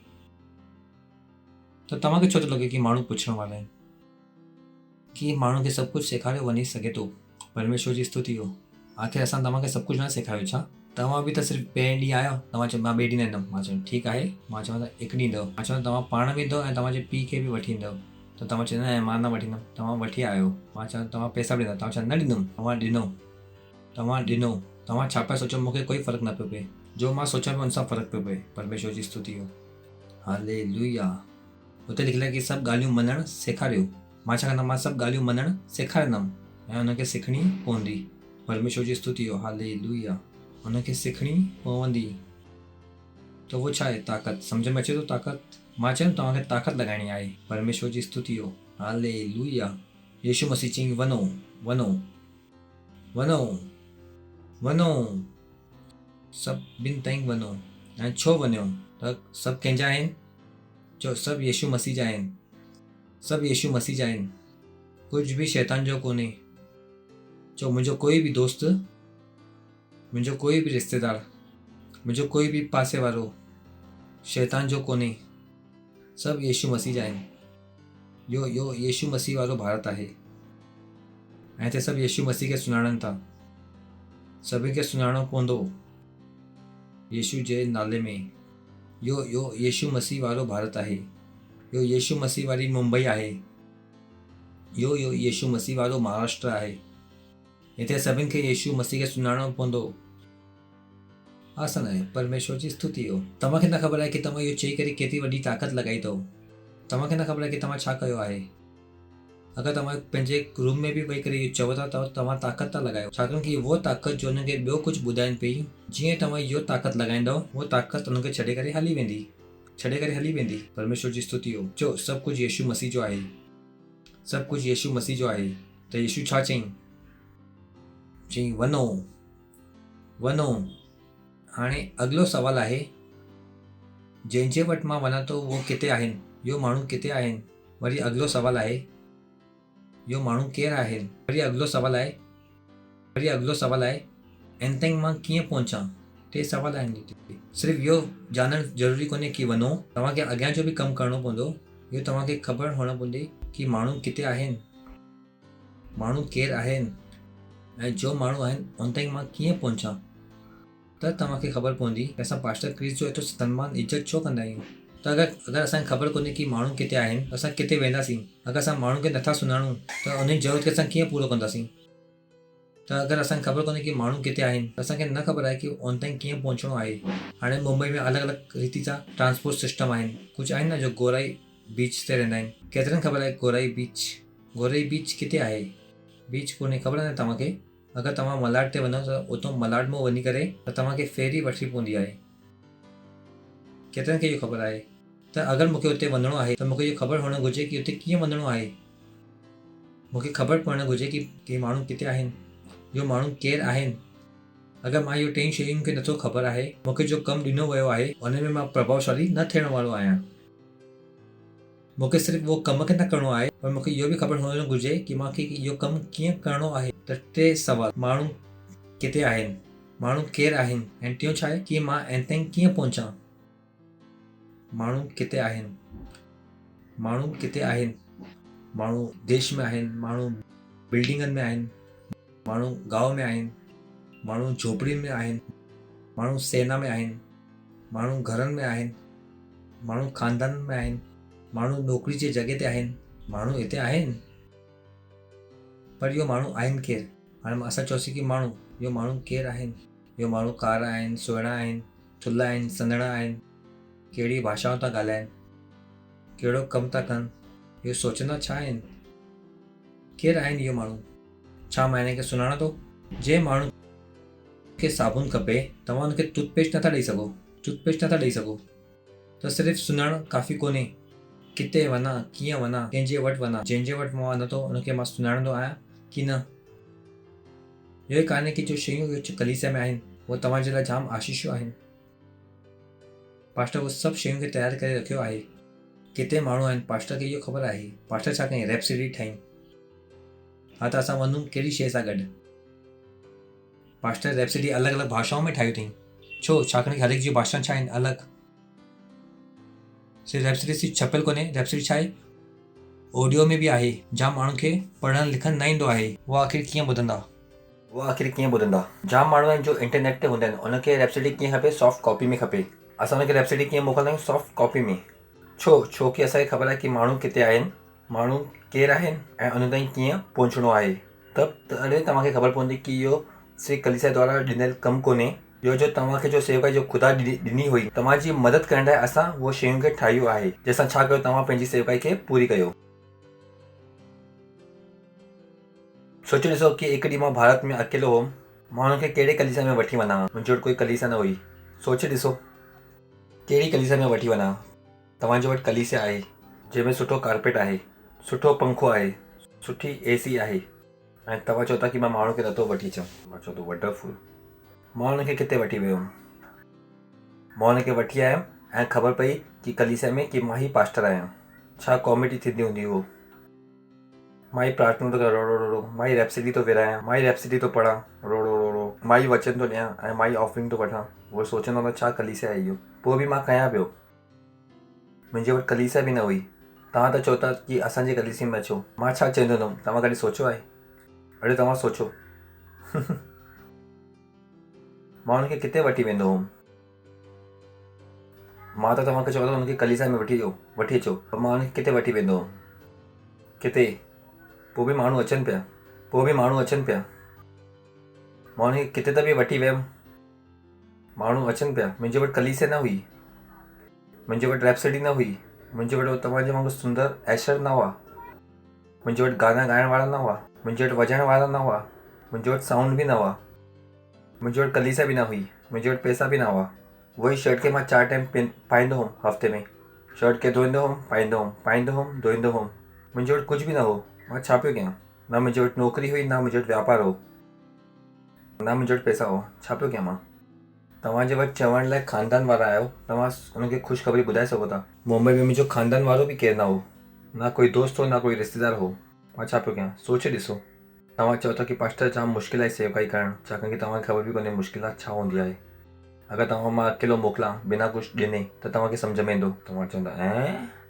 त तव्हांखे छो थो लॻे की माण्हू पुछण वारा आहिनि? की माण्हू खे सभु कुझु सेखारियो वञी सघे थो? परमेश्वर जी स्तुति हो। आख़िर असां तव्हांखे सभु कुझु न सेखारियो छा? तव्हां बि त सिर्फ़ु पहिरें ॾींहुं आयो, तव्हां चयो मां ॿिए ॾींहुं न ईंदुमि। मां चयो ठीकु आहे, मां चवां त हिकु ॾींहुं ईंदव। मां चवां तव्हां पाण बि ईंदव ऐं तव्हांजे पीउ खे बि वठी ईंदव। त तव्हां चयो न मां न वठी ईंदुमि। तव्हां वठी आयो। मां चवां तव्हां पैसा बि ॾींदा, तव्हां चयो न ॾींदुमि। तव्हां ॾिनो। तव्हां छा पिया सोचो? मूंखे कोई फ़र्क़ु न पियो पए। जो मां सोचां पियो हुन सां फ़र्क़ु पियो पए। परमेश्वर जी स्तुति हो। हालेलुया। हुते लिखियलु आहे की सभु ॻाल्हियूं मञणु सेखारियो। मां छा कंदुमि? मां सभु ॻाल्हियूं मञणु सेखारींदुमि ऐं हुनखे सिखणी पवंदी। परमेश्वर जी स्तुति हो। हालेलुया। हुनखे सिखणी पवंदी। त उहो छा आहे? ताक़त। सम्झ में अचे थो ताक़त? मां चयो तव्हांखे ताक़त लॻाइणी आहे। परमेश्वर जी स्तुति हो। हालेलुया। यीशु मसीह चयईं वञो सभिनि ताईं वञो। ऐं छो वञो? त सभु कंहिंजा आहिनि? चओ सभु यीशु मसीह जा आहिनि। सभु यीशु मसीह जा आहिनि। कुझु बि शैतान जो कोन्हे। चओ मुंहिंजो कोई बि दोस्त, मुंहिंजो कोई बि रिश्तेदार, मुंहिंजो कोई बि पासे वारो शैतान जो कोन्हे। सभु यीशु मसीह जा आहिनि। यो यीशु मसीह वारो भारत आहे। ऐं हिते सभु यीशु मसीह खे सुञाणनि था। सभिनि खे सुञाणो पवंदो यीशु जे नाले में। यो यीशु मसीह वारो भारत आहे। यो यीशु मसीह वारी मुंबई आहे। यो यीशु मसीह वारो महाराष्ट्र आहे। हिते सभिनि खे यीशु मसीह खे सुञाणो पवंदो। आसान आहे। परमेश्वर जी स्तुति हो। तव्हांखे न ख़बर आहे कि तव्हां इहो चई करे केतिरी वॾी ताक़त लॻाई अथव। तव्हांखे न ख़बर आहे कि तव्हां छा कयो आहे। अगरि तव्हां पंहिंजे रूम में बि वेही करे इहो चओ था त तव्हां ताक़त था लॻायो, छाकाणि कि उहो ताक़त जो हुनखे ॿियो कुझु ॿुधाइनि पई, जीअं तव्हां इहो ताक़त लॻाईंदव उहो ताक़त हुनखे छॾे करे हली वेंदी। परमेश्वर जी स्तुति हो। चओ सभु कुझु यीशु मसीह जो आहे। सभु कुझु यीशु मसीह जो आहे। त यीशु छा चईं वञो। हाणे अॻिलो सुवालु आहे, जंहिंजे वटि मां वञा थो उहो किथे आहिनि? इहो माण्हू किथे आहिनि? वरी अॻिलो सुवालु आहे, इहो माण्हू केरु आहिनि? वरी अॻिलो सुवालु आहे, इन ताईं मां कीअं पहुचां? 3 सुवाल आहिनि। सिर्फ़ु इहो ॼाणणु ज़रूरी कोन्हे कि वञो, तव्हांखे अॻियां जो बि कमु करिणो पवंदो। इहो तव्हांखे ख़बर हुअणु पवंदी कि माण्हू किथे आहिनि, माण्हू केरु आहिनि, ऐं जो माण्हू आहिनि उन ताईं मां कीअं पहुचां। त तव्हांखे ख़बर पवंदी कि असां पास्टर क्रिस जो एतिरो सम्मान इज़त छो कंदा आहियूं। त अगरि असांखे ख़बर कोन्हे कि माण्हू किथे आहिनि, असां किथे वेंदासीं? अगरि असां माण्हू खे नथा सुञाणूं त उन जी ज़रूरत खे असां कीअं पूरो कंदासीं? त अगरि असांखे ख़बर कोन्हे कि माण्हू किथे आहिनि त असांखे न ख़बर आहे कि उन ताईं कीअं पहुचणो आहे। हाणे मुंबई में अलॻि अलॻि रीति जा ट्रांसपोर्ट सिस्टम आहिनि। कुझु आहिनि न जो गोराई बीच ते रहंदा आहिनि। केतिरनि ख़बर आहे गोराई बीच किथे आहे? बीच कोन्हे, ख़बर आहे न तव्हांखे। अगरि तव्हां मलाड ते वञो त उतां मलाड में वञी करे त तव्हांखे फेरी वठणी पवंदी आहे। केतिरनि खे इहो ख़बर आहे? त अगरि मूंखे उते वञिणो आहे त मूंखे इहो ख़बर हुअणु घुरिजे कि उते कीअं वञिणो आहे। मूंखे ख़बर पवणु घुरिजे कि माण्हू किथे आहिनि, इहो माण्हू केरु आहिनि। अगरि मां इहो 3 शयूं खे नथो ख़बर आहे, मूंखे जो कमु ॾिनो वियो आहे उन में मां प्रभावशाली न थियण वारो आहियां। मूंखे सिर्फ़ु उहो कम खे न करिणो आहे, पर मूंखे इहो बि ख़बर हुअणु घुरिजे कि मूंखे इहो कमु कीअं करिणो आहे। त 3 सुवाल, माण्हू किथे आहिनि, माण्हू केरु आहिनि, ऐं टियों छा आहे कि मां इन ताईं कीअं पहुचां। माण्हू किथे आहिनि, माण्हू देश में आहिनि, माण्हू बिल्डिंगनि में आहिनि, माण्हू गांव में आहिनि, माण्हू झोपड़ियुनि में आहिनि, माण्हू सेना में आहिनि, माण्हू घरनि में आहिनि, माण्हू ख़ानदान में आहिनि, माण्हू नौकरी जी जॻह ते आहिनि, माण्हू हिते आहिनि। पर इहो माण्हू आहिनि केरु? हाणे असां चयोसीं कि माण्हू, इहो माण्हू केरु आहिनि? इहो माण्हू कारा आहिनि, सुहिणा आहिनि, थुल्हा आहिनि, संदड़ा आहिनि, कहिड़ी भाषाऊं था ॻाल्हाइनि, कहिड़ो कमु था कनि, इहो सोचंदा छा आहिनि? केरु आहिनि इहो माण्हू? छा मां हिन खे सुञाणा थो? जे माण्हू खे साबुन खपे, तव्हां हुनखे टूथपेस्ट नथा ॾेई सघो। त सिर्फ़ु सुञाणणु काफ़ी कोन्हे। किथे वञा, कीअं वञा, कंहिंजे वटि वञा, जंहिंजे वटि मां वञा थो उनखे मां सुञाणंदो आहियां कि न। इहो ई कान्हे कि जो शयूं कलीसिया में आहिनि उहे तव्हांजे लाइ जाम आशीषूं आहिनि। पास्टर उहे सभु शयूं खे तयारु करे रखियो आहे। किथे माण्हू आहिनि, पास्टर खे इहो ख़बर आहे। पास्टर छा कयईं? रेप्सिडी ठाहीं। हा त असां वञूं कहिड़ी शइ सां गॾु? पास्टर रेप्सिडी अलॻि अलॻि भाषाऊं में ठाहियूं अथई। छो? छाकाणि हर एक जी भाषा छा आहिनि? अलॻि। सिर्फ़ु रेप्सिडी सिर्फ़ु छपियल कोन्हे, रेप्सिडी छा आहे? ऑडियो में बि आहे। जाम माण्हुनि खे पढ़णु लिखणु न ईंदो आहे, उहा आख़िर कीअं ॿुधंदा? जाम माण्हू आहिनि जो इंटरनेट ते हूंदा आहिनि, उनखे रेप्सिडी कीअं खपे? सॉफ्ट कॉपी में खपे। असां उनखे रेप्सिडी कीअं मोकिलींदा आहियूं? सॉफ्ट कॉपी में। छो कि असांखे ख़बर आहे कि माण्हू किथे आहिनि, माण्हू केरु आहिनि, ऐं उन ताईं कीअं पहुचणो आहे। तॾहिं तव्हांखे ख़बर पवंदी कि इहो सिर्फ़ु कलीसिया द्वारा ॾिनल कमु कोन्हे। इहो जो तव्हांखे जो सेवकाई जो ख़ुदा ॾिनी हुई, तव्हांजी मदद करण लाइ असां उहो शयूं खे ठाहियूं आहे। जंहिंसां छा कयो? तव्हां पंहिंजी सेवकाई खे पूरी कयो। सोचे ॾिसो कि हिकु ॾींहुं मां भारत में अकेलो हुउमि, मां हुनखे कहिड़े कलीसिया में वठी वञा? मुंहिंजे वटि कोई कलीसिया न हुई। सोचे ॾिसो कहिड़ी कलीसिया में वठी वञा। तव्हांजे वटि कलीसिया आहे जंहिंमें सुठो कारपेट आहे, सुठो पंखो आहे, सुठी AC आहे, ऐं तव्हां चओ था कि मां माण्हू खे नथो वठी अचां। मां चओ थो वंडरफुल। मां हुनखे किथे वठी वियुमि? मां हुनखे वठी आयुमि ऐं ख़बर पई कि कलीसिया में कि मां ई पास्टर आहियां। छा कॉमेडी थींदी हूंदी उहो। मां ई प्रार्थना थो कयां, रो रो, मां ई रेप्सिडी थो विरायां, मां ई रेप्सिडी थो पढ़ां, रो रो, मां ई वचन थो ॾियां ऐं मां ई ऑफरिंग थो वठां। उहो सोचंदो न छा कलीसिया आहे इहो। पोइ बि मां कयां पियो। मुंहिंजे वटि कलीसिया बि न हुई। तव्हां त चओ था कि असांजे कलीसिया में अचो। मां छा चवंदो हुउमि? तव्हां कॾहिं सोचियो आहे? अरे तव्हां सोचो मां हुनखे किथे वठी वेंदो हुउमि। मां त तव्हांखे चवां थो हुनखे कलीसिया में वठी अचो, पर मां हुनखे किथे वठी वेंदो हुउमि, किथे। पोइ बि माण्हू अचनि पिया, मां हुनखे किथे त बि वठी वियुमि, माण्हू अचनि पिया। मुंहिंजे वटि कलीसिया न हुई, मुंहिंजे वटि रैप्सडी न हुई, मुंहिंजे वटि तव्हांजे वांगुरु सुंदर एशर न हुआ, मुंहिंजे वटि गाना ॻाइण वारा न हुआ, मुंहिंजे वटि वॼाइण वारा न हुआ, मुंहिंजे वटि साउंड बि न हुआ, मुंहिंजे वटि कलीसिया बि न हुई, मुंहिंजे वटि पैसा बि न हुआ। वही शर्ट खे मां 4 टाइम पाईंदो हुउमि हफ़्ते में, शर्ट खे धोईंदो हुउमि, पाईंदो हुउमि, धोईंदो हुउमि। मुंहिंजे वटि कुझु बि न हो, मां छा पियो कयां? न मुंहिंजे वटि नौकिरी हुई, न मुंहिंजे वटि वापारु हो, न मुंहिंजे वटि पैसा हुआ, छा पियो कयां मां? तव्हांजे वटि चवण लाइ ख़ानदान वारा आहियो, तव्हां हुनखे ख़ुशख़बरी ॿुधाए सघो था। मुंबई में मुंहिंजो ख़ानदान वारो बि केरु न हो, न कोई दोस्त हो, न कोई रिश्तेदार हो, मां छा पियो कयां? सोचे ॾिसो। तव्हां चओ था की पास्टर जाम मुश्किल आहे सेवकाई करणु, छाकाणि की तव्हांखे ख़बर बि कोन्हे मुश्किलात छा हूंदी आहे। अगरि तव्हां मां अकेलो मोकिलां बिना कुझु ॾिने त तव्हांखे सम्झ में ईंदो, तव्हां चवंदा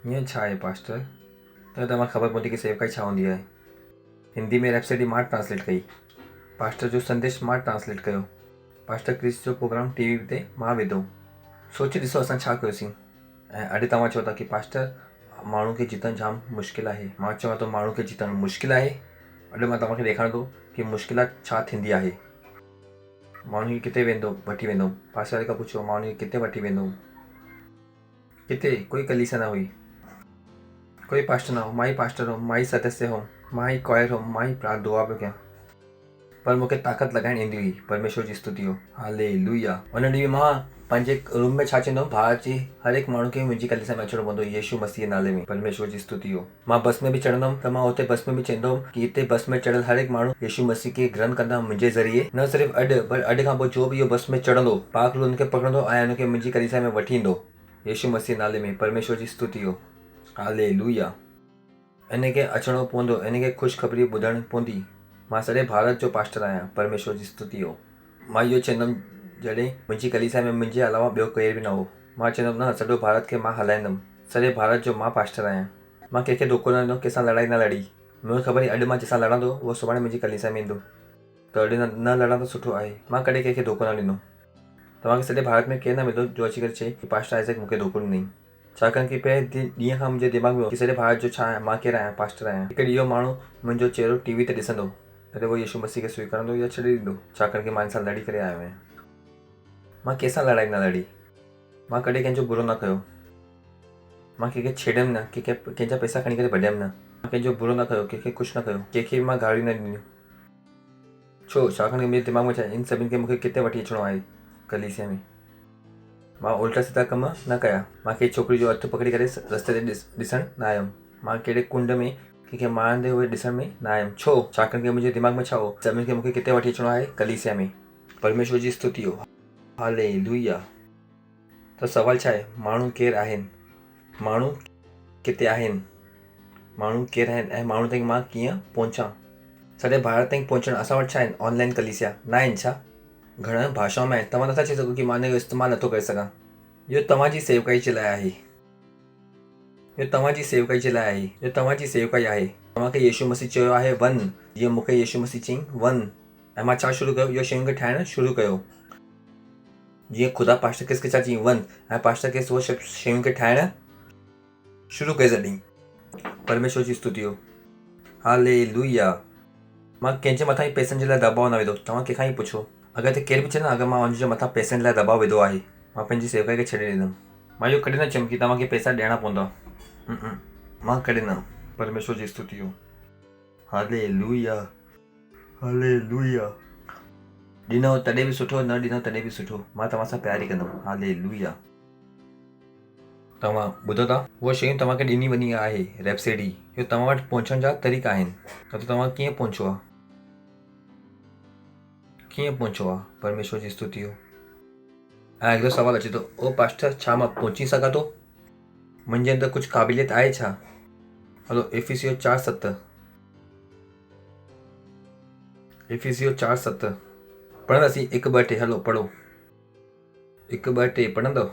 हीअं छा आहे पास्टर, त तव्हांखे ख़बर पवंदी की सेवकाई छा हूंदी आहे। हिंदी में रैप्सडी मां ट्रांसलेट कई, पास्टर जो संदेश मां ट्रांसलेट कयो, पास्टर क्रिस जो प्रोग्राम टीवी ते मां विधो। सोचे ॾिसो असां छा कयोसीं। ऐं अॼु तव्हां चओ था की पास्टर माण्हू खे जीतणु जाम मुश्किल आहे। मां चवां थो माण्हू खे जीतणु मुश्किल आहे। अॼु मां तव्हांखे ॾेखारियां थो की मुश्किलात छा थींदी आहे। माण्हू खे किथे वठी वेंदो, पासे वारे खां पुछो मां हुनखे किथे वठी वेंदो, किथे कोई कलीसिया न हुई, कोई पास्टर न हो, मां ई पास्टर हुउमि, मां ई सदस्य हुउमि, मां ई क्वायर हुउमि, मां ई दुआ पियो कयां, पर मूंखे ताक़त लॻाइण ईंदी हुई। परमेश्वर जी स्तुति हो, हालेलुया। उन ॾींहुं मां पंहिंजे रूम में छा चवंदो, भारत जे हर हिकु माण्हू खे मुंहिंजी कलीसिया में अचिणो पवंदो, यीशु मसीह नाले में। परमेश्वर जी स्तुति हो। मां बस में बि चढ़ंदुमि त मां हुते बस में बि चवंदुमि कि हिते बस में चढ़ियल हर हिकु माण्हू यीशु मसीह खे ग्रहण कंदा मुंहिंजे ज़रिए। न सिर्फ़ु अॼु, पर अॼु खां पोइ जो बि इहो बस में चढ़ंदो, पाक रूह हुनखे पकड़ंदो ऐं हुनखे मुंहिंजी कलीसिया में वठी ईंदो, यीशु मसीह नाले में। परमेश्वर जी स्तुति हो, हालेलुया। इनखे अचिणो पवंदो, इनखे ख़ुशख़बरी ॿुधणु पवंदी। मां सॼे भारत जो पास्टर आहियां, परमेश्वर जी स्तुति हो। मां इहो चवंदुमि जॾहिं मुंहिंजी कलीसिया में मुंहिंजे अलावा ॿियो केर बि न हो, मां चवंदुमि न सॼो भारत खे मां हलाईंदुमि, सॼे भारत जो मां पास्टर आहियां। मां कंहिंखे धोखो न ॾींदो, कंहिंसां लड़ाई न लड़ी। मूंखे ख़बर आहे अॼु मां जंहिंसां लड़ंदो उहो सुभाणे मुंहिंजी कलीसिया में ईंदो, त अॼु न लड़ां त सुठो आहे। मां कॾहिं कंहिंखे धोखो न ॾींदो। तव्हांखे सॼे भारत में केरु न मिलंदो जो अची करे चए कि पास्टर आइज़ैक मूंखे धोखो ॾिनई, छाकाणि कि पहिरें ॾींहं खां मुंहिंजे दिमाग़ में हो कि सॼे भारत जो छा आहे, मां केरु आहियां, पास्टर आहियां। हिकु ॾींहुं माण्हू मुंहिंजो चेहरो टीवी ते ॾिसंदो, तॾहिं उहो यीशु मसीह खे स्वीकारंदो या छॾे ॾींदो, छाकाणि कि मां हिन सां लड़ी करे आयो आहियां। मां कंहिंसां लड़ाई न लड़ी, मां कॾहिं कंहिंजो बुरो न कयो, मां कंहिंखे छेड़ियमि न, कंहिंजा पैसा खणी करे भॼियमि न, मां कंहिंजो बुरो न कयो, कंहिंखे कुझु न कयो, कंहिंखे मां गारियूं न ॾिनियूं। छो? छाकाणि मुंहिंजे दिमाग़ में छा आहे, इन सभिनि खे मूंखे किथे वठी अचिणो आहे, कलीसिया में। मां उल्टा सीधा कम न कया। मां कंहिं छोकिरी जो हथु पकड़ी करे रस्ते ते ॾिसणु न आयुमि। मां कहिड़े कुंड में कंहिंखे मारंदे हुए ॾिसण में न आयुमि। छो? छाकाणि कि मुंहिंजे दिमाग़ में छा हो, सभिनि खे मूंखे किथे वठी अचिणो आहे, कलीसिया में। परमेश्वर जी स्तुति हो, हालेलुया। त सवाल छा आहे, माण्हू केरु आहिनि, माण्हू किथे आहिनि, माण्हू केरु आहिनि ऐं माण्हू ताईं मां कीअं पहुचां। सॼे भारत ताईं पहुचणु असां वटि छा आहिनि, ऑनलाइन कलीसिया न आहिनि छा? घणनि भाषाउनि में आहिनि। तव्हां नथा चई सघो कि मां हिनजो इस्तेमालु नथो करे सघां। इहो तव्हांजी सेवकाई जे लाइ आहे, इहो तव्हांजी सेवकाई जे लाइ आहे, इहो तव्हांजी सेवकाई आहे। तव्हांखे यीशु मसीह चयो आहे वन, जीअं मूंखे यीशु मसीह चयईं वन, ऐं मां छा शुरू कयो, इहो शयुनि खे ठाहिणु शुरू कयो। जीअं ख़ुदा पास्टर क्रिस खे छा चयईं वन, ऐं पास्टर क्रिस उहो शयुनि खे ठाहिणु शुरू कई छॾी। परमेश्वर जी स्तुति हो, हालेलुया। मां कंहिंजे मथां ई पैसनि जे लाइ दबाव न विधो। तव्हां कंहिंखां ई पुछो, अगरि त केरु बि चए न अगरि मां हुनजे मथां पैसनि लाइ दबाव विधो आहे, मां पंहिंजी सेवकाई खे छॾे ॾींदुमि। मां इहो कॾहिं न चयुमि कि तव्हांखे पैसा ॾियणा पवंदा, मां कॾहिं न। परमेश्वर जी स्तुति हो, हालेलुया, हालेलुया। ॾिनो तॾहिं बि सुठो, न ॾिनो तॾहिं बि सुठो, मां तव्हां सां प्यार ई कंदुमि, हालेलुया। तव्हां ॿुधो था, उहा शयूं तव्हांखे ॾिनी वञी आहे, रैप्सडी। इहो तव्हां वटि पहुचण जा तरीक़ा आहिनि, त तव्हां कीअं पहुचो आहे, कीअं पहुचो आहे। परमेश्वर जी स्तुति हो। ऐं हिकिड़ो सवाल अचे थो, ओ पास्टर छा मां पहुची सघां थो, मुंहिंजे अंदरि कुझु क़ाबिलियत आहे छा? हलो एफिसियो 4:7, एफिसियो 4:7 पढ़ंदासीं। 1, 2, 3 हलो पढ़ो, 1, 2, 3 पढ़ंदव?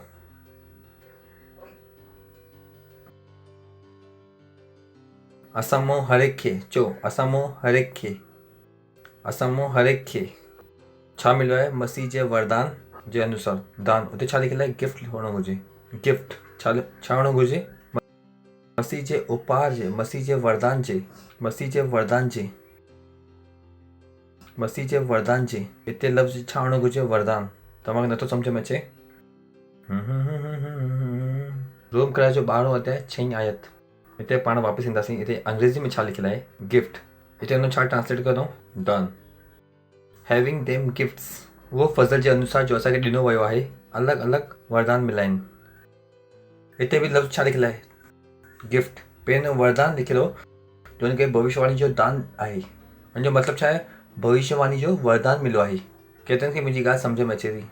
असां मूं हर एक खे, चओ असां मूं हर एक खे, असां मूं हर एक खे छा मिलियो आहे मसीह जे वरदान जे अनुसार दान। उते छा लिखियलु आहे गिफ्ट हुअणु घुरिजे। गिफ्ट छा हुअणु घुरिजे मसीह जे उपहार जे मसीह जे वरदान जे मसीह जे वरदान जे मसीह जे वरदान जे हिते लफ़्ज़ छा हुअणु घुरिजे वरदान। तव्हांखे नथो सम्झ में अचे? रोम करार जो 12 अध्याय 6 आयत। हिते पाण वापसि ईंदासीं। हिते अंग्रेज़ी में छा लिखियलु आहे गिफ्ट। हिते हुन छा ट्रांसलेट कंदो दान। हैविंग देम गिफ्ट्स उहो फज़ल जे अनुसार जो असांखे ॾिनो वियो आहे। अलॻि अलॻि वरदान मिला आहिनि। हिते बि लफ़्ज़ छा लिखियलु आहे गिफ्ट। पहिरियों वरदान लिखियलु हो जो हुनखे भविष्यवाणी जो दान आहे। हुनजो मतिलबु छा आहे भविष्यवाणी जो वरदान मिलियो आहे। केतिरनि खे मुंहिंजी ॻाल्हि सम्झ में अचे थी?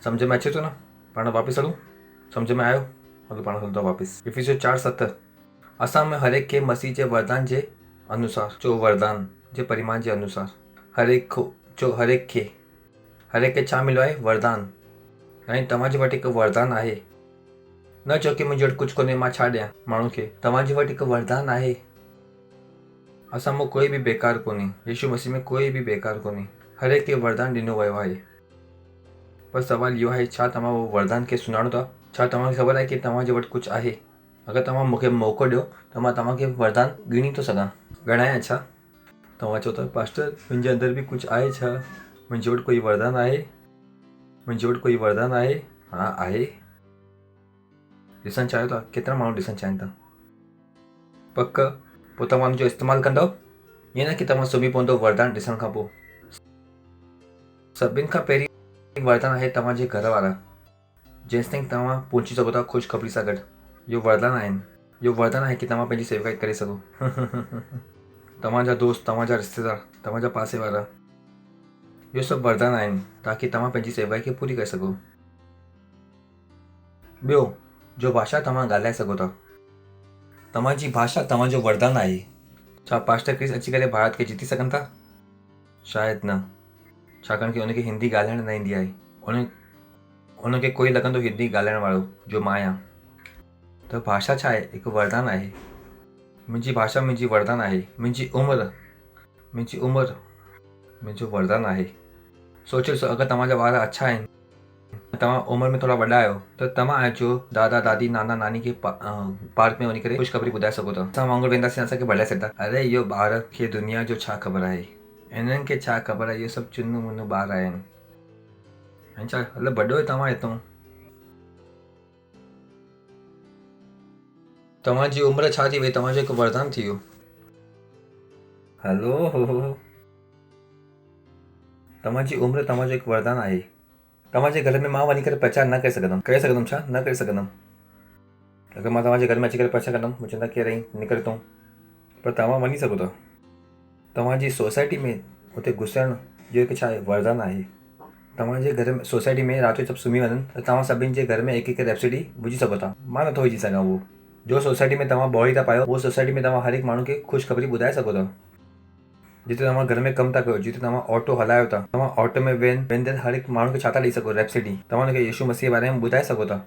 सम्झ में अचे थो न? पाण वापसि हलूं। सम्झ में आयो? हलो पाण हलूं था वापसि। इफिसियो 4:7 असां में हर एक खे मसीह जे वरदान जे अनुसार जो वरदान जे परिमाण जे अनुसार हर एक खे छा मिलियो आहे वरदान। यानी तव्हांजे वटि हिकु वरदान आहे। न चओ की मुंहिंजे वटि कुझु कोन्हे मां छा ॾियां माण्हू खे। तव्हांजे वटि हिकु वरदान आहे। असां में कोई बि बेकार कोन्हे। यीशु मसीह में कोई बि बेकार कोन्हे। हर एक खे वरदान ॾिनो वियो आहे। पर सवाल इहो आहे छा तव्हां उहो वरदान खे सुञाणो था? छा तव्हांखे ख़बर आहे की तव्हांजे वटि कुझु आहे? अगरि तव्हां मूंखे मौक़ो ॾियो त मां तव्हांखे वरदान ॻणी थो सघां। ॻणायां छा? तव्हां चओ था पास्टर मुंहिंजे अंदरि बि कुझु आहे छा? मुंहिंजे वटि कोई वरदान आहे? मुंहिंजे वटि कोई वरदान आहे? हा आहे। ॾिसणु चाहियो था? केतिरा माण्हू ॾिसणु चाहिनि था? पक पोइ तव्हां हुनजो इस्तेमालु कंदव? ईअं न की तव्हां सुम्ही पवंदो वरदान ॾिसण खां पोइ। सभिनि खां पहिरीं वरदान आहे तव्हांजे घर वारा। जेसि ताईं तव्हां पहुची सघो था ख़ुशख़बरी सां गॾु इहो वरदान आहिनि। इहो वरदान आहे की तव्हां पंहिंजी सेवकाई करे सघो। तव्हांजा दोस्त, तव्हांजा रिश्तेदार, तव्हांजा पासे वारा, इहो सभु वरदान आहिनि ताकी तव्हां पंहिंजी सेवकाई खे पूरी करे सघो। ॿियो जो भाषा तव्हां ॻाल्हाए सघो था। तव्हांजी भाषा तव्हांजो वरदान आहे। छा पास्टर क्रिस अची करे भारत खे जीती सघनि था? शायदि न। छाकाणि की हुनखे हिंदी ॻाल्हाइण न ईंदी आहे। हुनखे कोई लॻंदो हिंदी ॻाल्हाइण वारो जो मां आहियां। त भाषा छा आहे? हिकु वरदान आहे। मुंहिंजी भाषा मुंहिंजी वरदान आहे। मुंहिंजी उमिरि मुंहिंजो वरदान आहे। सोचियो ॾिसो अगरि तव्हांजा ॿार अच्छा आहिनि, तव्हां उमिरि में थोरा वॾा आहियो त तव्हां आहियो दादा दादी नाना नानी खे पार्क में वञी करे ख़ुशख़बरी ॿुधाए सघो था। असां वांगुरु वेंदासीं असांखे वधाए सघंदा। अरे इहो ॿार खे दुनिया जो छा ख़बर आहे? इन्हनि खे छा ख़बर आहे? इहे सभु चुनू मुनू ॿार आहिनि। ऐं छा हलो वॾो तव्हां हितां। तव्हांजी उमिरि छा थी वई? तव्हांजो हिकु वरदान थी वियो। हलो तव्हांजी उमिरि तव्हांजो हिकु वरदान आहे। तव्हांजे घर में मां वञी करे प्रचार न करे सघंदुमि छा? न करे सघंदुमि। अगरि मां तव्हांजे घर में अची करे प्रचार कंदुमि मुंहिंजे चवंदा केरु आई निकिर तूं। पर तव्हां वञी सघो था। तव्हांजी सोसाइटी में हुते घुसण जो हिकु छा आहे वरदान आहे। तव्हांजे घर में सोसाइटी में राति जो सभु सुम्ही वञनि त तव्हां सभिनि जे घर में हिकु हिकु रेप्सिडी विझी सघो था। मां नथो विझी सघां उहो। जो सोसाइटी में तव्हां ॿोड़ी था पायो उहो सोसाइटी में तव्हां हर हिकु माण्हू खे ख़ुशख़बरी ॿुधाए सघो था। जिते तव्हां घर में कमु था कयो, जिते तव्हां ऑटो हलायो था, तव्हां ऑटो में वेंदे हर हिकु माण्हू खे छा था ॾेई सघो? रेप्सिडी। तव्हां हुनखे यीशु मसीह जे बारे में ॿुधाए सघो था।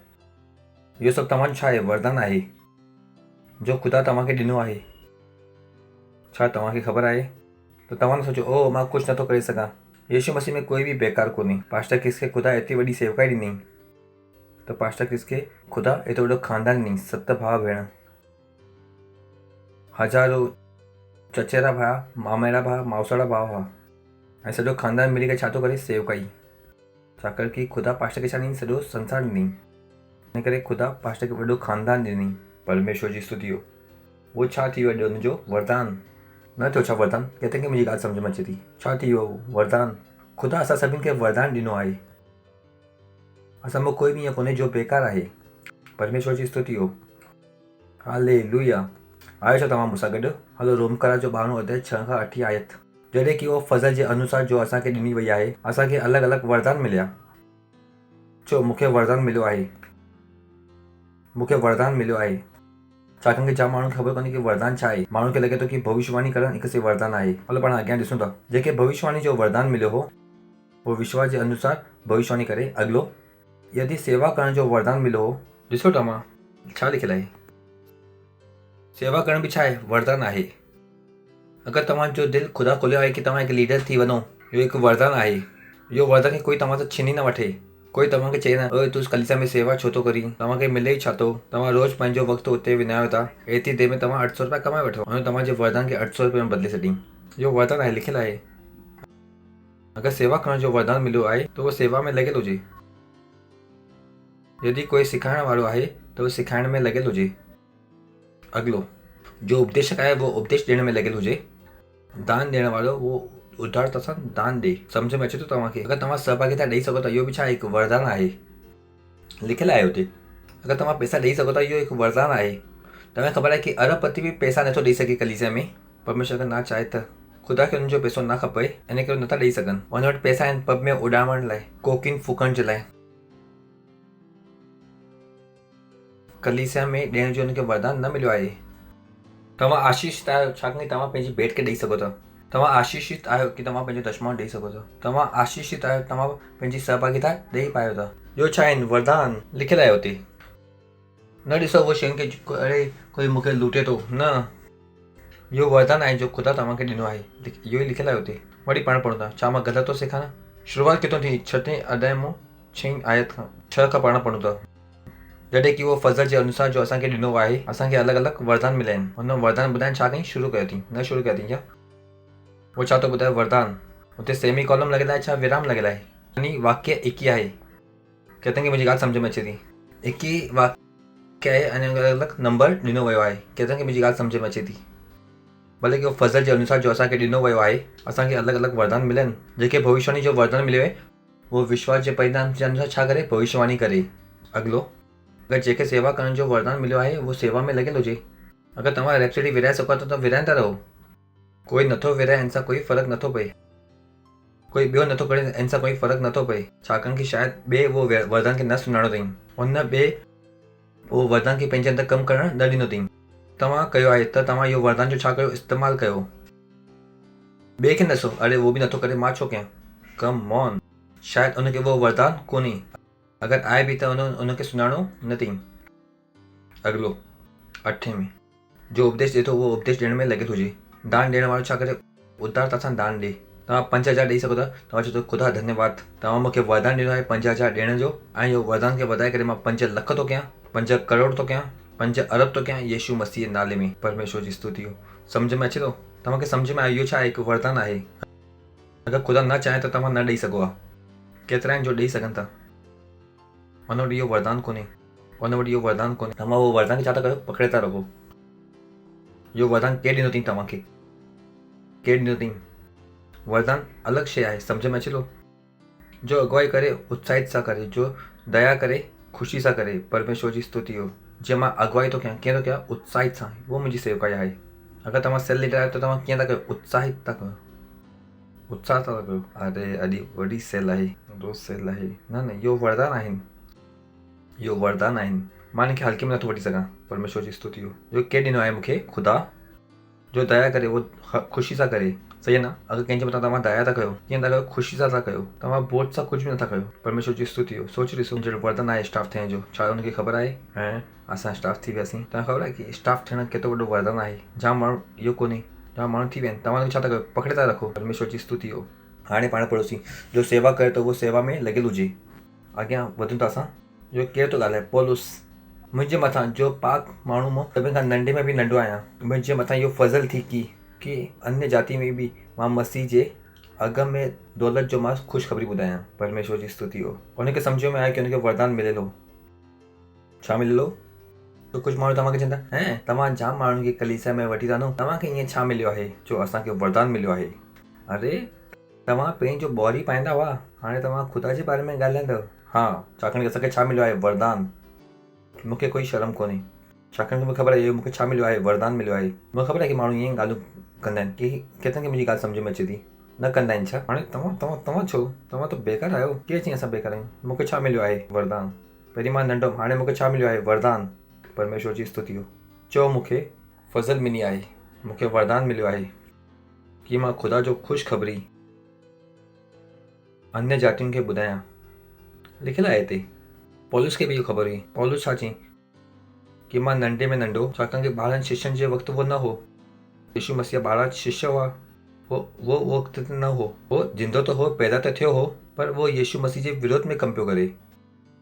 इहो सभु तव्हांजो छा आहे वरदान आहे जो ख़ुदा तव्हांखे ॾिनो आहे। छा तव्हांखे ख़बर आहे? त तव्हां न सोचो ओ मां कुझु नथो करे सघां। यीशु मसीह में कोई बि बेकार कोन्हे। पास्टर क्रिस खे ख़ुदा एतिरी वॾी सेवकाई ॾिनी त पास्टर क्रिस खे ख़ुदा एतिरो वॾो ख़ानदान ॾिनी। 7 भाउ भेण, हज़ारों चचेरा भाउ, मामेरा भाउ, मावसड़ा भाउ हुआ ऐं सॼो ख़ानदान मिली करे छा थो करे? सेवकाई। छाकाणि की ख़ुदा पास्टर खे छा ॾिनी? सॼो संसार ॾिनी। इन करे ख़ुदा पास्टर खे वॾो ख़ानदान ॾिनी। परमेश्वर जी स्तुति हो। उहो छा थी वियो हुनजो वरदान? न थियो छा वरदान? केतिरनि खे मुंहिंजी ॻाल्हि सम्झ में अचे थी? छा थी वियो वरदान? ख़ुदा असां सभिनि खे वरदान ॾिनो आहे। असां में कोई बि ईअं कोन्हे जो बेकार आहे। परमेश्वर जी स्तुति हो। हालेलुया। आयो छा तव्हां मूंसां गॾु? हलो रोम करार जो 12 अध्याय 6 खां 8 आयत। जॾहिं की उहो फज़ल जे अनुसार जो असांखे ॾिनी वई आहे। असांखे अलॻि अलॻि वरदान मिलिया। चओ मूंखे वरदान मिलियो आहे। मूंखे वरदान मिलियो आहे। छाकाणि की जाम माण्हू खे ख़बर कोन्हे की वरदान छा आहे। माण्हू खे लॻे थो की भविष्यवाणी करणु हिकु से वरदान आहे। हलो पाण अॻियां ॾिसूं था। जेके भविष्यवाणी जो वरदान मिलियो हो उहो विश्वास जे अनुसार भविष्यवाणी करे। अॻिलो यदि सेवा करण जो वरदान मिलियो हो। ॾिसो तव्हां छा लिखियलु आहे। सेवा करण बि छा आहे? वरदान आहे। अगरि तव्हांजो दिलि ख़ुदा खोलियो आहे की तव्हां हिकु लीडर थी वञो, इहो हिकु वरदान आहे। इहो वरदान खे कोई तव्हां सां छीनी न वठे। कोई तव्हांखे चए न ओए तूं कलीसिया में सेवा छो थो करी, तव्हांखे मिले ई छा थो, तव्हां रोज़ पंहिंजो वक़्तु उते विञायो था, एतिरी देरि में तव्हां 800 रुपया कमाए वठो ऐं तव्हांजे वरदान खे 800 रुपये में बदिले छॾी। इहो वरदान आहे, लिखियलु आहे। अगरि सेवा करण जो वरदान मिलियो आहे त उहो सेवा में लॻियलु हुजे। यदि कोई सिखाइण वारो आहे त उहो सिखाइण में लॻियलु हुजे। अॻिलो, जो उपदेशक आहे वो उपदेश ॾियण में लॻियलु हुजे। दान ॾियण वारो वो उदारता सां दान ॾे। सम्झ में अचे थो तव्हांखे? अगरि तव्हां सहभागिता ॾेई सघो था, इहो बि छा हिकु वरदान आहे, लिखियलु आहे हुते। अगरि तव्हां पैसा ॾेई सघो था, इहो हिकु वरदान आहे। तव्हांखे ख़बर आहे कि अरबपति बि पैसा नथो ॾेई सघे कलीसिया में। परमेश्वर अगरि ना चाहे त ख़ुदा खे हुनजो पैसो न खपे, इन करे नथा ॾेई सघनि। हुन वटि पैसा आहिनि पब में उॾामण लाइ, कोकिन फूकण जे लाइ। कलीसिया में ॾियण जो हुनखे वरदान न मिलियो आहे। तव्हां आशीषित आहियो छाकाणि तव्हां पंहिंजी भेट खे ॾेई सघो था। तव्हां आशीषित आहियो कि तव्हां पंहिंजो दशमाउ ॾेई सघो था। तव्हां आशीषित आहियो, तव्हां पंहिंजी सहभागिता ॾेई पायो था। इहो छा आहिनि? वरदान लिखियलु आहे हुते। न ॾिसो उहो शयुनि खे अरे कोई मूंखे लूटे थो, न, इहो वरदान आहे जो ख़ुदा तव्हांखे ॾिनो आहे। इहो ई लिखियलु आहे हुते। वरी पाण पढ़ूं था। छा मां ग़लति थो सिखां? शुरूआति किथां थी? 6 अध्याय मां 6 आयत खां 6 खां पाण पढ़ूं था। जॾहिं कि उहो फज़ल जे अनुसार जो असांखे ॾिनो आहे, असांखे अलॻि अलॻि वरदान मिलिया आहिनि। हुन वरदान ॿुधाइण छा कई? शुरू कयो अथई, न शुरू कयो अथई छा? वो छा थो ॿुधाए? वरदान। हुते सेमी कॉलम लॻियलु आहे छा विराम लॻियलु आहे? यानी वाक्य एक ही आहे। केतिरनि खे मुंहिंजी ॻाल्हि सम्झ में अचे थी? एक ही वाक्य आहे, अने अलॻि अलॻि नंबर ॾिनो वियो आहे। केतिरनि खे मुंहिंजी ॻाल्हि सम्झ में अचे थी? भले कि उहो फज़ल जे अनुसार जो असांखे ॾिनो वियो आहे, असांखे अलॻि अलॻि वरदान मिलिया आहिनि। जेके भविष्यवाणी जो वरदान मिलियो आहे, उहो विश्वास जे परिणाम जे अनुसार छा करे? भविष्यवाणी करे। अॻिलो, अगरि जेके सेवा करण जो वरदान मिलियो आहे उहो सेवा में लॻियलु हुजे। अगरि तव्हां रैप्सडी विराए सघो था त विराईंदा रहो। कोई नथो विराए, इन सां कोई फ़र्क़ु नथो पए। कोई ॿियो नथो करे, इन सां कोई फ़र्क़ु नथो पए। छाकाणि कि शायदि ॿिए उहो वरदान खे न सुञाणो अथई। हुन ॿिए उहो वरदान खे पंहिंजे अंदरि कमु करणु न ॾिनो अथई। तव्हां कयो आहे त तव्हां इहो वरदान जो छा कयो? इस्तेमालु कयो। ॿिए खे ॾिसो, अरे उहो बि नथो करे, मां छो कयां? Come on. शायदि उनखे उहो वरदान कोन्हे। अगरि आहे बि त उनखे सुञाणो न अथई। अॻिलो, 8 में जो उपदेश ॾिए थो उहो उपदेश ॾियण में लॻियलु हुजे। दान ॾियण वारो छा करे? उदारता सां दान ॾे। तव्हां 5000 ॾेई सघो था। तव्हां चओ ख़ुदा धन्यवाद, तव्हां मूंखे वरदान ॾिनो आहे 5000 ॾियण जो, ऐं इहो वरदान खे वधाए करे मां 5 लख थो कयां, 5 करोड़ थो कयां, 5 अरब थो कयां, यीशु मसीह जे नाले में। परमेश्वर जी स्तुति हो। सम्झ में अचे थो? तव्हांखे सम्झ में आयो? इहो छा आहे? हिकु वरदान आहे। अगरि ख़ुदा न चाहे त तव्हां न ॾेई सघो आहे। केतिरा आहिनि जो ॾेई सघनि था? हुन वटि इहो वरदान कोन्हे। हुन वटि इहो वरदान कोन्हे। तव्हां उहो वरदान खे छा था कयो? पकड़े था रखो। इहो वरदान केरु ॾिनो अथई तव्हांखे? केरु ॾिनो अथई? वरदान अलॻि शइ आहे। सम्झ में अचे थो? जो अगुवाई करे उत्साहित सां करे, जो दया करे ख़ुशी सां करे। परमेश्वर जी स्तुति हो। जीअं मां अगुवाई थो कयां, कीअं थो कयां? उत्साहित सां। उहो मुंहिंजी सेवकाई आहे। अगरि तव्हां सेल लीडर आहियो त तव्हां कीअं था कयो? उत्साहित था कयो, उत्साह सां था कयो। अरे अॼु वॾी सेल आहे, रोज़ सेल आहे। न न, इहो वरदान आहिनि। इहो वरदान आहिनि। मां हिनखे हल्के में नथो वठी सघां। परमेश्वर जी स्तुति हो। इहो केरु ॾिनो आहे मूंखे? ख़ुदा। जो दया करे उहो ख़ुशी सां करे। सही आहे न? अगरि कंहिंजे मथां तव्हां दया था कयो, कीअं था कयो? ख़ुशी सां था कयो। तव्हां बोझ सां कुझु बि नथा कयो। परमेश्वर जी स्तुति हो। सोच ॾिसो, जहिड़ो वरदान आहे स्टाफ थियण जो, छा हुनखे ख़बर आहे? ऐं असां स्टाफ थी वियासीं। तव्हांखे ख़बर आहे कि स्टाफ थियणु केतिरो वॾो वरदान आहे? जाम माण्हू इहो कोन्हे, जाम माण्हू थी विया आहिनि। तव्हां छा था कयो? पकड़े था रखो। परमेश्वर जी स्तुति हो। हाणे पाण पड़ोसी जो सेवा करे थो उहो सेवा में लॻियलु हुजे। अॻियां वधूं था असां। जो केरु थो ॻाल्हाए? पौलुस। मुंहिंजे मथां जो पाक माण्हू मां सभिनि खां नंढे में बि नंढो आहियां, मुंहिंजे मथां इहो फज़ल थी कि अन्य जाति में बि मां मसीह जे अघ में दौलत जो मां ख़ुशख़बरी ॿुधायां। परमेश्वर जी स्तुति हो। उनखे सम्झ में आयो कि उनखे वरदान मिलियल हो। छा मिलियल हो? तो कुझु माण्हू तव्हांखे चवंदा, ऐं तव्हां जाम माण्हुनि खे कलीसिया में वठी था वञो, तव्हांखे ईअं छा मिलियो आहे जो असांखे वरदान मिलियो आहे? अरे तव्हां पंहिंजो ॿुआरी पाईंदा हुआ, हाणे तव्हां ख़ुदा जे बारे में ॻाल्हाईंदव? हा, छाकाणि कि असांखे छा मिलियो आहे? वरदान। मूंखे कोई शर्म कोन्हे, छाकाणि कि मूंखे ख़बर आहे इहो मूंखे छा मिलियो आहे? वरदान मिलियो आहे। मूंखे ख़बर आहे कि माण्हू ईअं ॻाल्हियूं कंदा आहिनि कि केतिरनि खे मुंहिंजी ॻाल्हि सम्झ में अचे थी, न कंदा आहिनि छा? हाणे तव्हां छो? तव्हां त बेकार आहियो। केरु चईं असां बेकार आहियूं? मूंखे छा मिलियो आहे? वरदान। पहिरीं मां नंढो, हाणे मूंखे छा मिलियो आहे? वरदान। परमेश्वर जी स्तुति हो। चओ मूंखे फज़ल मिली आहे, मूंखे वरदान मिलियो आहे कि मां ख़ुदा जो ख़ुशख़बरी अन्य जातियुनि खे ॿुधायां। लिखियलु आहे हिते। पौलुस खे बि इहो ख़बर हुई। पौलुस छा चईं? कि मां नंढे में नंढो, छाकाणि कि ॿारनि शिष्यनि जे वक़्तु उहो न हो। यीशु मसीह 12 शिष्य हुआ, वो वक़्त न हो, वो जिंदो तो हो, पैदा तो थियो हो, पर वो यीशु मसीह जे विरोध में कम पियो करे।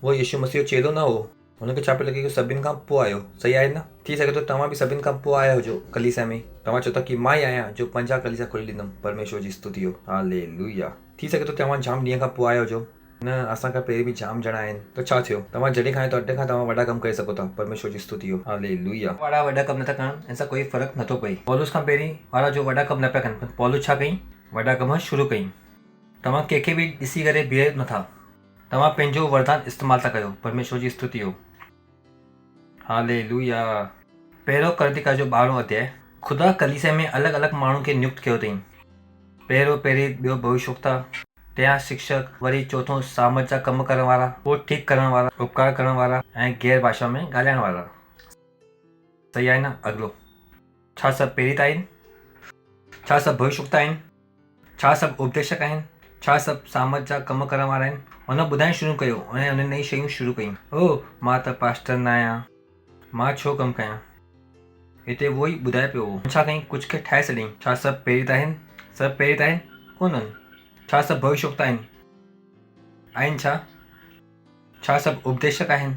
वो यीशु मसीह जो चेलो न हो, हुनखे छा पियो लॻे कि सभिनि खां पोइ आयो। सही आहे न? थी सघे थो तव्हां बि सभिनि खां पोइ आया हुजो कलीसिया में। तव्हां चओ था कि मां ई आहियां जो 50 कलीसिया खोले ॾींदुमि। परमेश्वर जी स्तुति हो, हालेलुया। थी सघे थो तव्हां जाम ॾींहं खां पोइ आया हुजो। न, असांखां पहिरीं बि जाम ॼणा आहिनि। त छा थियो? तव्हां जॾहिं खां अॼु खां तव्हां वॾा कम करे सघो था। परमेश्वर जी स्तुति हो, हालेलुया। वॾा कम नथा कनि, हिन सां कोई फ़र्क़ु नथो पए। पौलुस खां पहिरीं वारा जो वॾा कम न पिया कनि, पौलुस छा कई? वॾा कम शुरू कई। तव्हां कंहिंखे बि ॾिसी करे बीहे नथा, तव्हां पंहिंजो वरदान इस्तेमालु था कयो। परमेश्वर जी स्तुति हो, हालेलुया। पहिरियों कर्तिका जो 12 अध्याय। खुदा कलीसिया में अलॻि अलॻि माण्हुनि खे नियुक्त कयो अथई। पहिरीं ॿियो भविष्यवक्ता, टियां शिक्षक, वरी चौथों सामर्थ जा कम करण वारा, पोइ ठीकु करण वारा, उपकार करण वारा ऐं गैर भाषा में ॻाल्हाइण वारा। सही आहे न? अॻिलो, छा सभु पहिरीं आहिनि? छा सभु भविष्यवक्ता आहिनि? छा सभु उपदेशक आहिनि? छा सभु सामर्थ जा कम करण वारा आहिनि? हुन ॿुधाइणु शुरू कयो ऐं हुन नई शयूं शुरू कयूं। ओ, मां त पास्टर न आहियां, मां छो कमु कयां? हिते उहो ई ॿुधाए पियो हो। छा कईं? कुझु खे ठाहे छॾियईं। छा सभु पहिरीं आहिनि? सभु पहिरीं आहिनि कोन्हनि। छा सभु भविष्यवक्ता आहिनि? आहिनि छा? छा सभु उपदेशक आहिनि?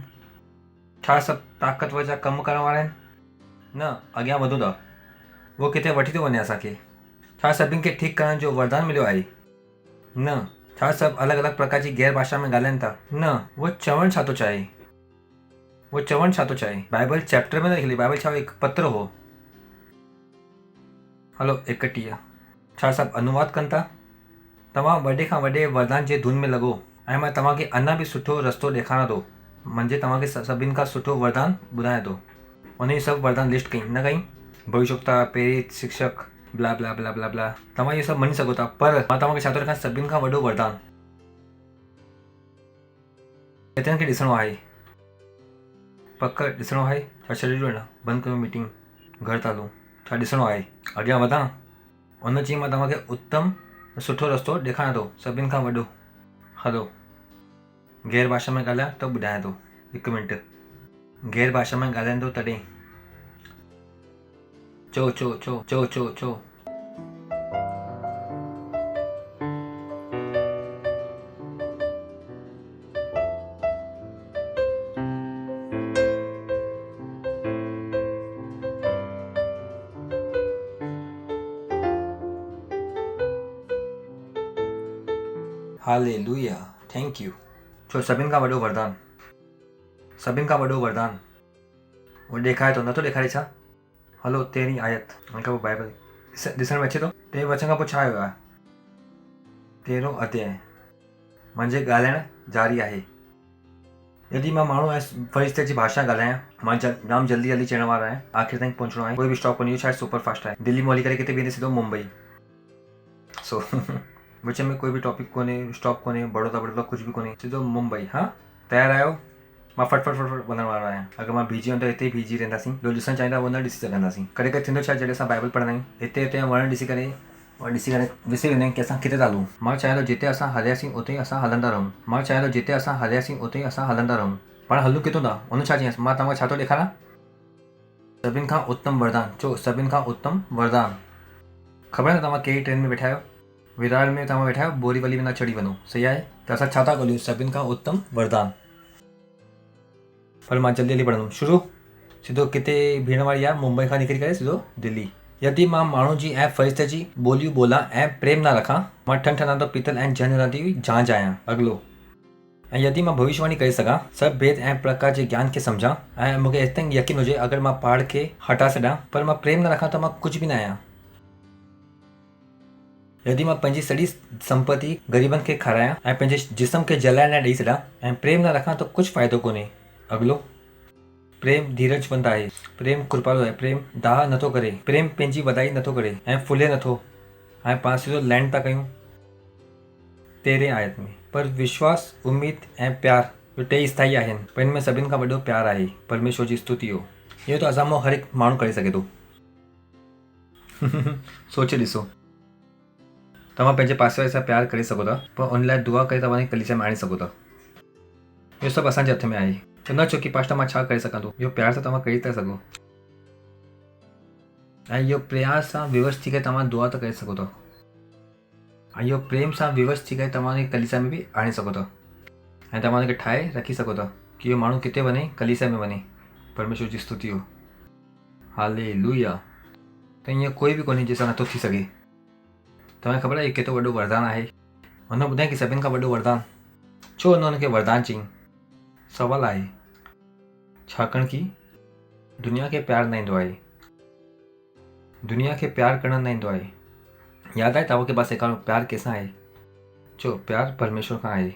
छा सभु ताक़तवर जा कम करण वारा आहिनि? न, अॻियां वधूं था। उहो किथे वठी थो वञे असांखे। छा सभिनि खे ठीकु करण जो वरदान मिलियो आहे? न। छा सभु अलॻि अलॻि प्रकार जी गैर भाषा में ॻाल्हाइनि था? न। उहो चवणु छा थो चाहे? बाइबल चैप्टर में न लिखी, बाइबल छा हिकु पत्र हो। हलो 31। छा सभु अनुवाद कनि था? तव्हां वॾे खां वॾे वरदान जे धुन में लॻो ऐं मां तव्हांखे अञा बि सुठो रस्तो ॾेखारां थो। मुंहिंजे तव्हांखे सभिनि खां सुठो वरदान ॿुधायां थो। हुन सभु वरदान लिस्ट कई, न कई? भविष्यवक्ता, प्रेरित, शिक्षक, ब्ला ब्ला ब्ला ब्ला ब्ला। तव्हां इहो सभु मञी सघो था, पर मां तव्हांखे छा थो ॾेखारियां? सभिनि खां वॾो वरदान केतिरनि खे ॾिसणो आहे? पक ॾिसणो आहे? छा छॾे ॾियो? न, बंदि कयो मीटिंग, घर था हलूं। छा ॾिसणो आहे? अॻियां वधां? हुन चई मां तव्हांखे उत्तम सुठो रस्तो ॾेखारियां थो, सभिनि खां वॾो। हलो, गैर भाषा में ॻाल्हायां त ॿुधायां थो। 1 मिंट, गैर भाषा में ॻाल्हाईंदो तॾहिं। चो। Hallelujah, thank you. छो सभिनि खां वॾो वरदान? उहो ॾेखारे थो, नथो ॾेखारे छा? हलो 13 आयत, हुन खां पोइ बाइबल ॾिसण में अचे थो। 13 वचन खां पोइ छा आयो आहे? 13 अध्याय। मुंहिंजे ॻाल्हाइण जारी आहे। यदि मां माण्हू ऐं फ़रिश्ते जी भाषा ॻाल्हायां, मां जाम जल्दी हली अचण वारो आहियां, आख़िर ताईं पहुचणो आहे, कोई बि स्टॉप कोन्हे, शायदि सुपर फास्ट आहे। दिल्ली में हली करे किथे वेंदे सिधो मुंबई। सो विच में कोई बि टॉपिक कोन्हे, स्टॉप कोन्हे, बड़ौदा कुझु बि कोन्हे, सिधो मुंबई। हाँ, तयारु आहियो? मां फट वञण वारो आहियां। अगरि मां बीजी वञा त हिते ई बीजी रहंदासीं। जो ॾिसणु चाहींदा उहो न ॾिसी सघंदासीं। कॾहिं कॾहिं थींदो छा, जॾहिं असां बाइबल पढ़ंदा आहियूं, हिते वण ॾिसी करे विसरी वेंदा आहियूं कि असां किथे था हलूं। मां चाहियां थो जिते असां हलियासीं उते असां हलंदा रहूं। पाण हलूं किथां था? हुन छा चयईं? मां तव्हांखे छा थो ॾेखारां? सभिनि खां उत्तम वरदान। चो, सभिनि खां उत्तम वरदान। ख़बर न तव्हां कहिड़ी ट्रेन में वेठा आहियो? विरार में तव्हां वेठा आहियो, बोरीवली में न चढ़ी वञो। सही आहे? त असां छा था ॻोल्हियूं? सभिनि खां उत्तम वरदान। पर मां जल्दी पढ़ंदुमि। शुरू सिधो किथे बीहण वारी आहे? मुंबई खां निकिरी करे सिधो दिल्ली। यदि मां माण्हू जी ऐं फ़रिश्ते जी ॿोलियूं ॿोलां ऐं प्रेम न रखां, मां ठनठनांदो पीतल ऐं जन रहंदी झांझ आहियां। अॻिलो, ऐं यदि मां भविष्यवाणी करे सघां, सभु भेद ऐं प्रकार जे ज्ञान खे सम्झां, ऐं मूंखे एसि ताईं यकीन हुजे अगरि मां पहाड़ खे हटा छॾियां, पर मां प्रेम न रखां त मां कुझु बि न आहियां। यदि मां पंहिंजी सॼी संपत्ति ग़रीबनि खे खारायां ऐं पंहिंजे जिस्म खे जलाइण लाइ ॾेई छॾियां ऐं प्रेम न रखां त कुझु फ़ाइदो कोन्हे। अॻिलो, प्रेम धीरजवंत आहे, प्रेम कृपालु आहे, प्रेम दाह नथो करे, प्रेम पंहिंजी वॾाई नथो करे ऐं फुले नथो। ऐं पाण सिधो लैंड था कयूं 13 आयत में। पर विश्वास, उम्मीद ऐं प्यार टे स्थाई आहिनि, पर हिन में सभिनि खां वॾो प्यार आहे। परमेश्वर जी स्तुति हो। इहो त असां हर हिकु माण्हू करे सघे थो। सोचे ॾिसो, तव्हां पंहिंजे पासे वारे सां प्यार करे सघो था, पर उन लाइ दुआ करे तव्हांखे कलीसिया में आणे सघो था। इहो सभु असांजे हथ में आहे। त न चो की पास्टर मां छा करे सघां थो, इहो प्यार सां तव्हां करे था सघो। ऐं इहो प्रयास सां विवश थी करे तव्हां दुआ त करे सघो था ऐं इहो प्रेम सां विवश थी करे तव्हांखे कलीसिया में बि आणे सघो था ऐं तव्हां हुनखे ठाहे रखी सघो था कि इहो माण्हू किथे वञे, कलीसिया में वञे। परमेश्वर जी स्तुति हो, हालेलुया। त ईअं कोई बि कोन्हे जंहिंसां नथो थी सघे। तव्हांखे ख़बर आहे इहो केतिरो वॾो वरदान आहे। हुन ॿुधाईं कि सभिनि खां वॾो वरदान छो हुन हुनखे वरदान चयईं? सवाल आहे छाकाणि कि दुनिया खे प्यारु न ईंदो आहे, दुनिया खे प्यारु करणु न ईंदो आहे। यादि आहे तव्हांखे पास हिकिड़ो प्यारु कंहिंसां आहे? चो प्यारु परमेश्वर खां आहे।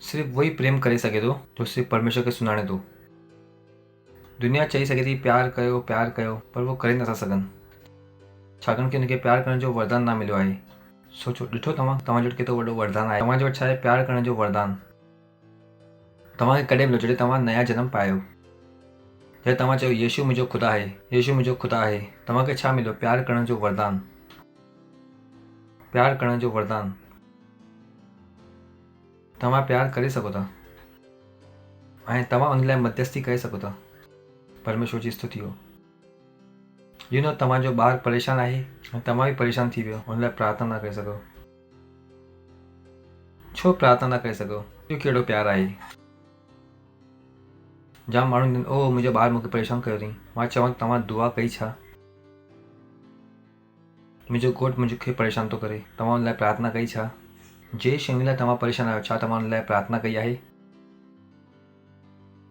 सिर्फ़ु वही प्रेम करे सघे थो जो सिर्फ़ु परमेश्वर खे सुञाणे थो। दुनिया चई सघे थी प्यारु कयो, पर वो करे नथा सघनि छाकाणि कि हुनखे प्यारु करण जो वरदान न मिलियो आहे। सोचो, ॾिठो तव्हांजो वटि केतिरो वॾो वरदान आहे। तव्हांजे वटि छा आहे? प्यारु करण जो वरदान। तव्हांखे कॾहिं मिलियो जॾहिं तव्हां नया जनम पायो, जॾहिं तव्हां चयो यीशु मुंहिंजो ख़ुदा आहे, यीशु मुंहिंजो ख़ुदा आहे। तव्हांखे छा मिलियो? प्यारु करण जो वरदान, प्यारु करण जो वरदान। तव्हां प्यारु करे सघो था ऐं तव्हां उन लाइ मध्यस्थी करे सघो था। परमेश्वर जी स्तुति हो। तव्हांजो ॿारु परेशान आहे ऐं तव्हां बि परेशान थी वियो, हुन लाइ प्रार्थना न करे सघो। छो प्रार्थना न करे सघो? इहो कहिड़ो प्यारु आहे? जाम माण्हू ओ मुंहिंजो ॿारु मूंखे परेशान कयो अथई। मां चवां तव्हां दुआ कई छा? मुंहिंजो घोटु मूंखे परेशान थो करे, तव्हां हुन लाइ प्रार्थना कई छा? जे शयुनि लाइ तव्हां परेशान आहियो, छा तव्हां हुन लाइ प्रार्थना कई आहे?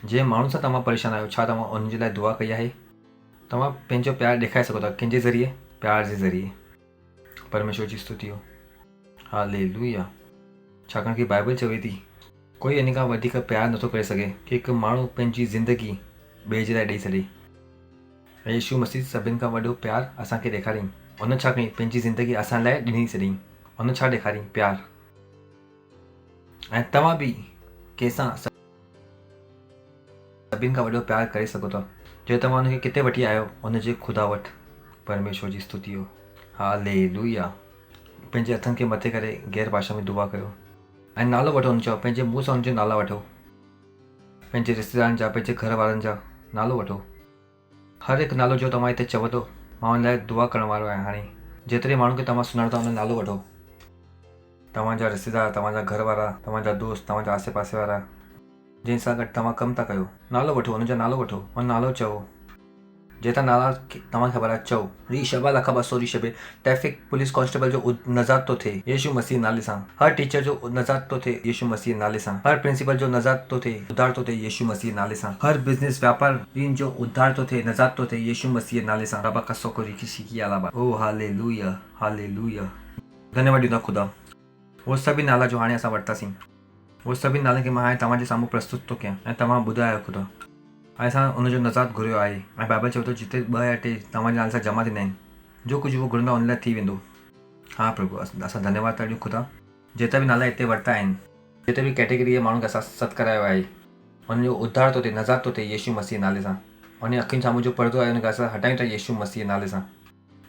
जे माण्हू सां तव्हां परेशान आहियो, छा तव्हां उनजे लाइ दुआ कई आहे? तव्हां पंहिंजो प्यारु ॾेखारे सघो था कंहिंजे ज़रिए? प्यार जे ज़रिए। परमेश्वर जी स्तुति हो, हालेलुया। छाकाणि कि बाइबल चवे थी कोई इन खां वधीक प्यारु नथो करे सघे कि हिकु माण्हू पंहिंजी ज़िंदगी ॿिए जे लाइ ॾेई छॾे। यीशु मसीह सभिनि खां वॾो प्यारु असांखे ॾेखारियईं। हुन छा कयईं? पंहिंजी ज़िंदगी असां लाइ ॾिनी छॾियईं। हुन छा ॾेखारियईं? प्यारु। ऐं तव्हां बि कंहिंसां सभिनि खां वॾो प्यारु करे सघो था जो तव्हां हुनखे किथे वठी आहियो, हुनजे ख़ुदा वटि। परमेश्वर जी स्तुति हो, हालेलुया। पंहिंजे हथनि खे मथे करे गैर भाषा में दुआ कयो ऐं नालो वठो हुनजो। पंहिंजे मुंहं सां हुनजो नाला वठो, पंहिंजे रिश्तेदारनि जा, पंहिंजे घर वारनि जा नालो वठो। हर हिकु नालो जो तव्हां हिते चवो थो, मां हुन लाइ दुआ करण वारो आहियां। हाणे जेतिरे माण्हुनि खे तव्हां सुञाणो था हुन जो नालो वठो। तव्हांजा रिश्तेदार, तव्हांजा घर वारा, तव्हांजा दोस्त, तव्हांजा आसे पासे वारा जंहिंसां गॾु तव्हां कमु था कयो, नालो वठो, हुनजो नालो वठो, हुन नालो चओ। जेतिरा नाला तव्हांखे ख़बर आहे चओ। रीशबा लख 200 रीशबे। ट्रैफिक पुलिस कांस्टेबल जो नज़ात थो थिए यीशु मसीह नाले सां। हर टीचर जो नज़ात थो थिए यीशु मसीह नाले सां। हर प्रिंसिपल जो नज़ात थो थिए, उद्धार थो थिए यीशु मसीह नाले सां। हर बिज़नेस व्यापारियुनि जो उद्धार थो थिए, नज़ात थो थिए यीशु मसीह नाले सां। रबा का सोको रिकिशी की अलावा। ओ हालेलुया, हालेलुया। धन्यवाद ॾींदा ख़ुदा। उहो सभी नाला जो हाणे असां वरितासीं, उहो सभी नाले खे मां हाणे तव्हांजे साम्हूं प्रस्तुत थो कयां ऐं तव्हां ॿुधायो ख़ुदा। ऐं असां हुनजो नज़ात घुरियो आहे ऐं बाइबल चवे थो जिते 2 या 3 तव्हांजे नाले सां जमा थींदा आहिनि, जो कुझु उहो घुरंदा हुन लाइ थी वेंदो। हा प्रभु, असां धन्यवाद था ॾियूं ख़ुदा। जेतिरा बि नाला हिते वरिता आहिनि, जेतिरे बि कैटेगरी जे माण्हुनि खे असां सॾु करायो आहे, हुनजो उद्धार थो थिए, नज़ात थो थिए यीशु मसीह नाले सां। हुन अखियुनि साम्हूं जो पर्दो आहे हुनखे असां हटायूं था यीशु मसीह नाले सां।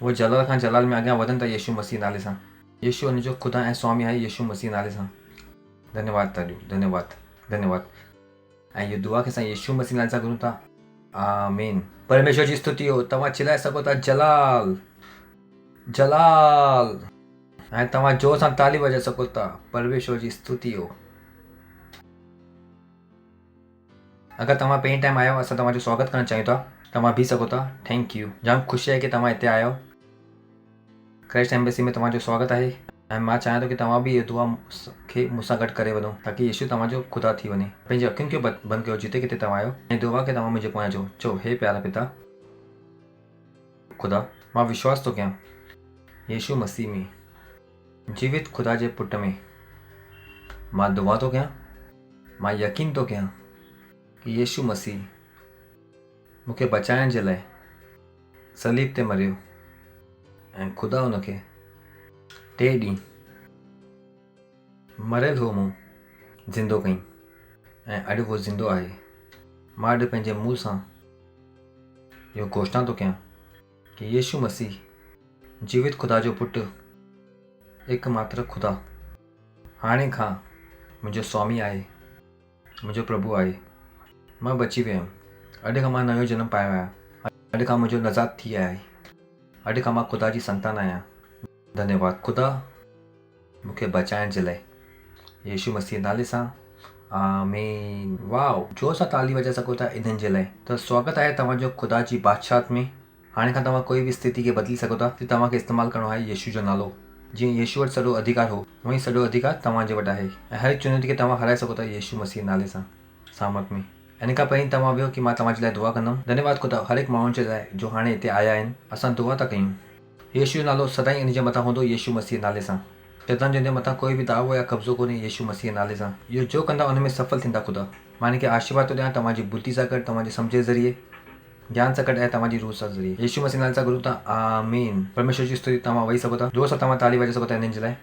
उहो जलाल खां जलाल में अॻियां वधनि था यीशु मसीह नाले सां। यीशु हुनजो ख़ुदा ऐं स्वामी आहे यीशु मसीह नाले सां। धन्यवाद था ॾियूं, धन्यवाद, धन्यवाद। ऐं इहो दुआ खे असां यीशु मसीह नाले सां घुरूं था, आमीन। परमेश्वर जी स्तुति हो। तव्हां चिल्लाए सघो था जलाल, जलाल। ऐं तव्हां जोर सां ताली वॼाए सघो था। परमेश्वर जी स्तुति हो। अगरि तव्हां पहिरीं टाइम आयो, असां तव्हांजो स्वागत करणु चाहियूं था। तव्हां बीह सघो था। Thank you. जाम ख़ुशी आहे कि तव्हां हिते आयो। क्राइस्ट एम्बेसी में तव्हांजो स्वागत आहे ऐं मां चाहियां थो कि तव्हां बि इहो दुआ खे मूंसां गॾु करे वञो ताकी यीशु तव्हांजो ख़ुदा थी वञे। पंहिंजी अखियुनि खे बंदि कयो जिते किथे तव्हां आहियो ऐं दुआ खे तव्हां मुंहिंजे पोयां चओ, हे प्यारा पिता ख़ुदा, मां विश्वास थो कयां यीशु मसीह में, जीवित ख़ुदा जे पुट में। मां दुआ थो कयां, मां यकीन थो कयां कि यीशु मसीह मूंखे बचाइण जे लाइ सलीब ते मरियो ऐं ख़ुदा हुनखे 3 ॾींहं मरियल हो मूं ज़िंदो कई ऐं अॼु उहो ज़िंदो आहे। मां अॼु पंहिंजे मुंहं सां इहो घोषणा थो कयां कि यीशु मसीह जीवित ख़ुदा जो पुटु, एकमात्र ख़ुदा, हाणे खां मुंहिंजो स्वामी आहे, मुंहिंजो प्रभु आहे। मां बची वियुमि। अॼु खां मां नयो जनम पायो आहियां। अॼु खां मुंहिंजो नज़ात थी आहे, अॼु खां मां ख़ुदा जी संतान आहियां। धन्यवाद ख़ुदा मूंखे बचाइण जे लाइ, यीशु मसीह नाले सां, आमीन। वाओ, जोर सां ताली वॼाए सघो था इन्हनि जे लाइ। त स्वागत आहे तव्हांजो ख़ुदा जी बादशाहत में। हाणे खां तव्हां कोई बि स्थिति खे बदिली सघो था कि तव्हांखे इस्तेमालु करिणो आहे यीशु जो नालो। जीअं यीशु वटि सॼो अधिकार हो, वहीं सॼो अधिकार तव्हांजे वटि आहे ऐं हर चुनौती खे तव्हां हराए सघो था यीशु मसीह नाले सां, सामर्थ में। इन खां पहिरीं तव्हां वियो कि मां तव्हांजे लाइ दुआ कंदुमि। धन्यवाद ख़ुदा हर हिकु माण्हुनि जे लाइ जो हाणे हिते आया आहिनि। असां दुआ था कयूं, यीशु जो नालो सदाईं इन जे मथां हूंदो, यीशु मसीह नाले सां। शैतान जंहिंजे मथां कोई बि दावो या कब्ज़ो कोन्हे, यीशु मसीह नाले सां। इहो जो कंदा उन में सफल थींदा ख़ुदा। मां हिन खे आशीर्वाद थो ॾियां तव्हांजी बुद्धि सां गॾु, तव्हांजे सम्झ जे ज़रिए, ज्ञान सां गॾु ऐं तव्हांजी रूह सां ज़रिए। यीशु मसीह नाले सां घुरूं था, आमीन। परमेश्वर जी स्तुति। तव्हां वेही सघो था, जोर सां तव्हां ताली वॼाए सघो था इन्हनि जे लाइ।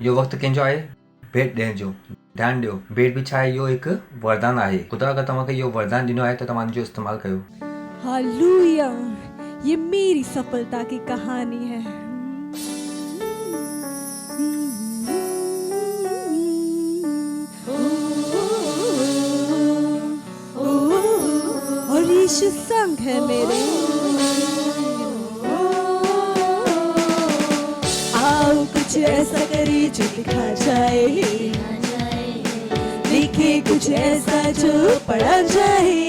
इहो वक़्तु कंहिंजो आहे भेट ॾियण जो। ध्यानु ॾियो, भेट बि छा आहे, इहो हिकु वरदान आहे। ख़ुदा अगरि तव्हांखे इहो वरदान ॾिनो आहे त तव्हां हिन जो इस्तेमालु कयो। हालेलुया, ये मेरी सफलता की कहानी है। और यीशु संग है मेरे। आओ कुछ ऐसा करे जो दिखा जाए, लिखे कुछ ऐसा जो पढ़ा जाए।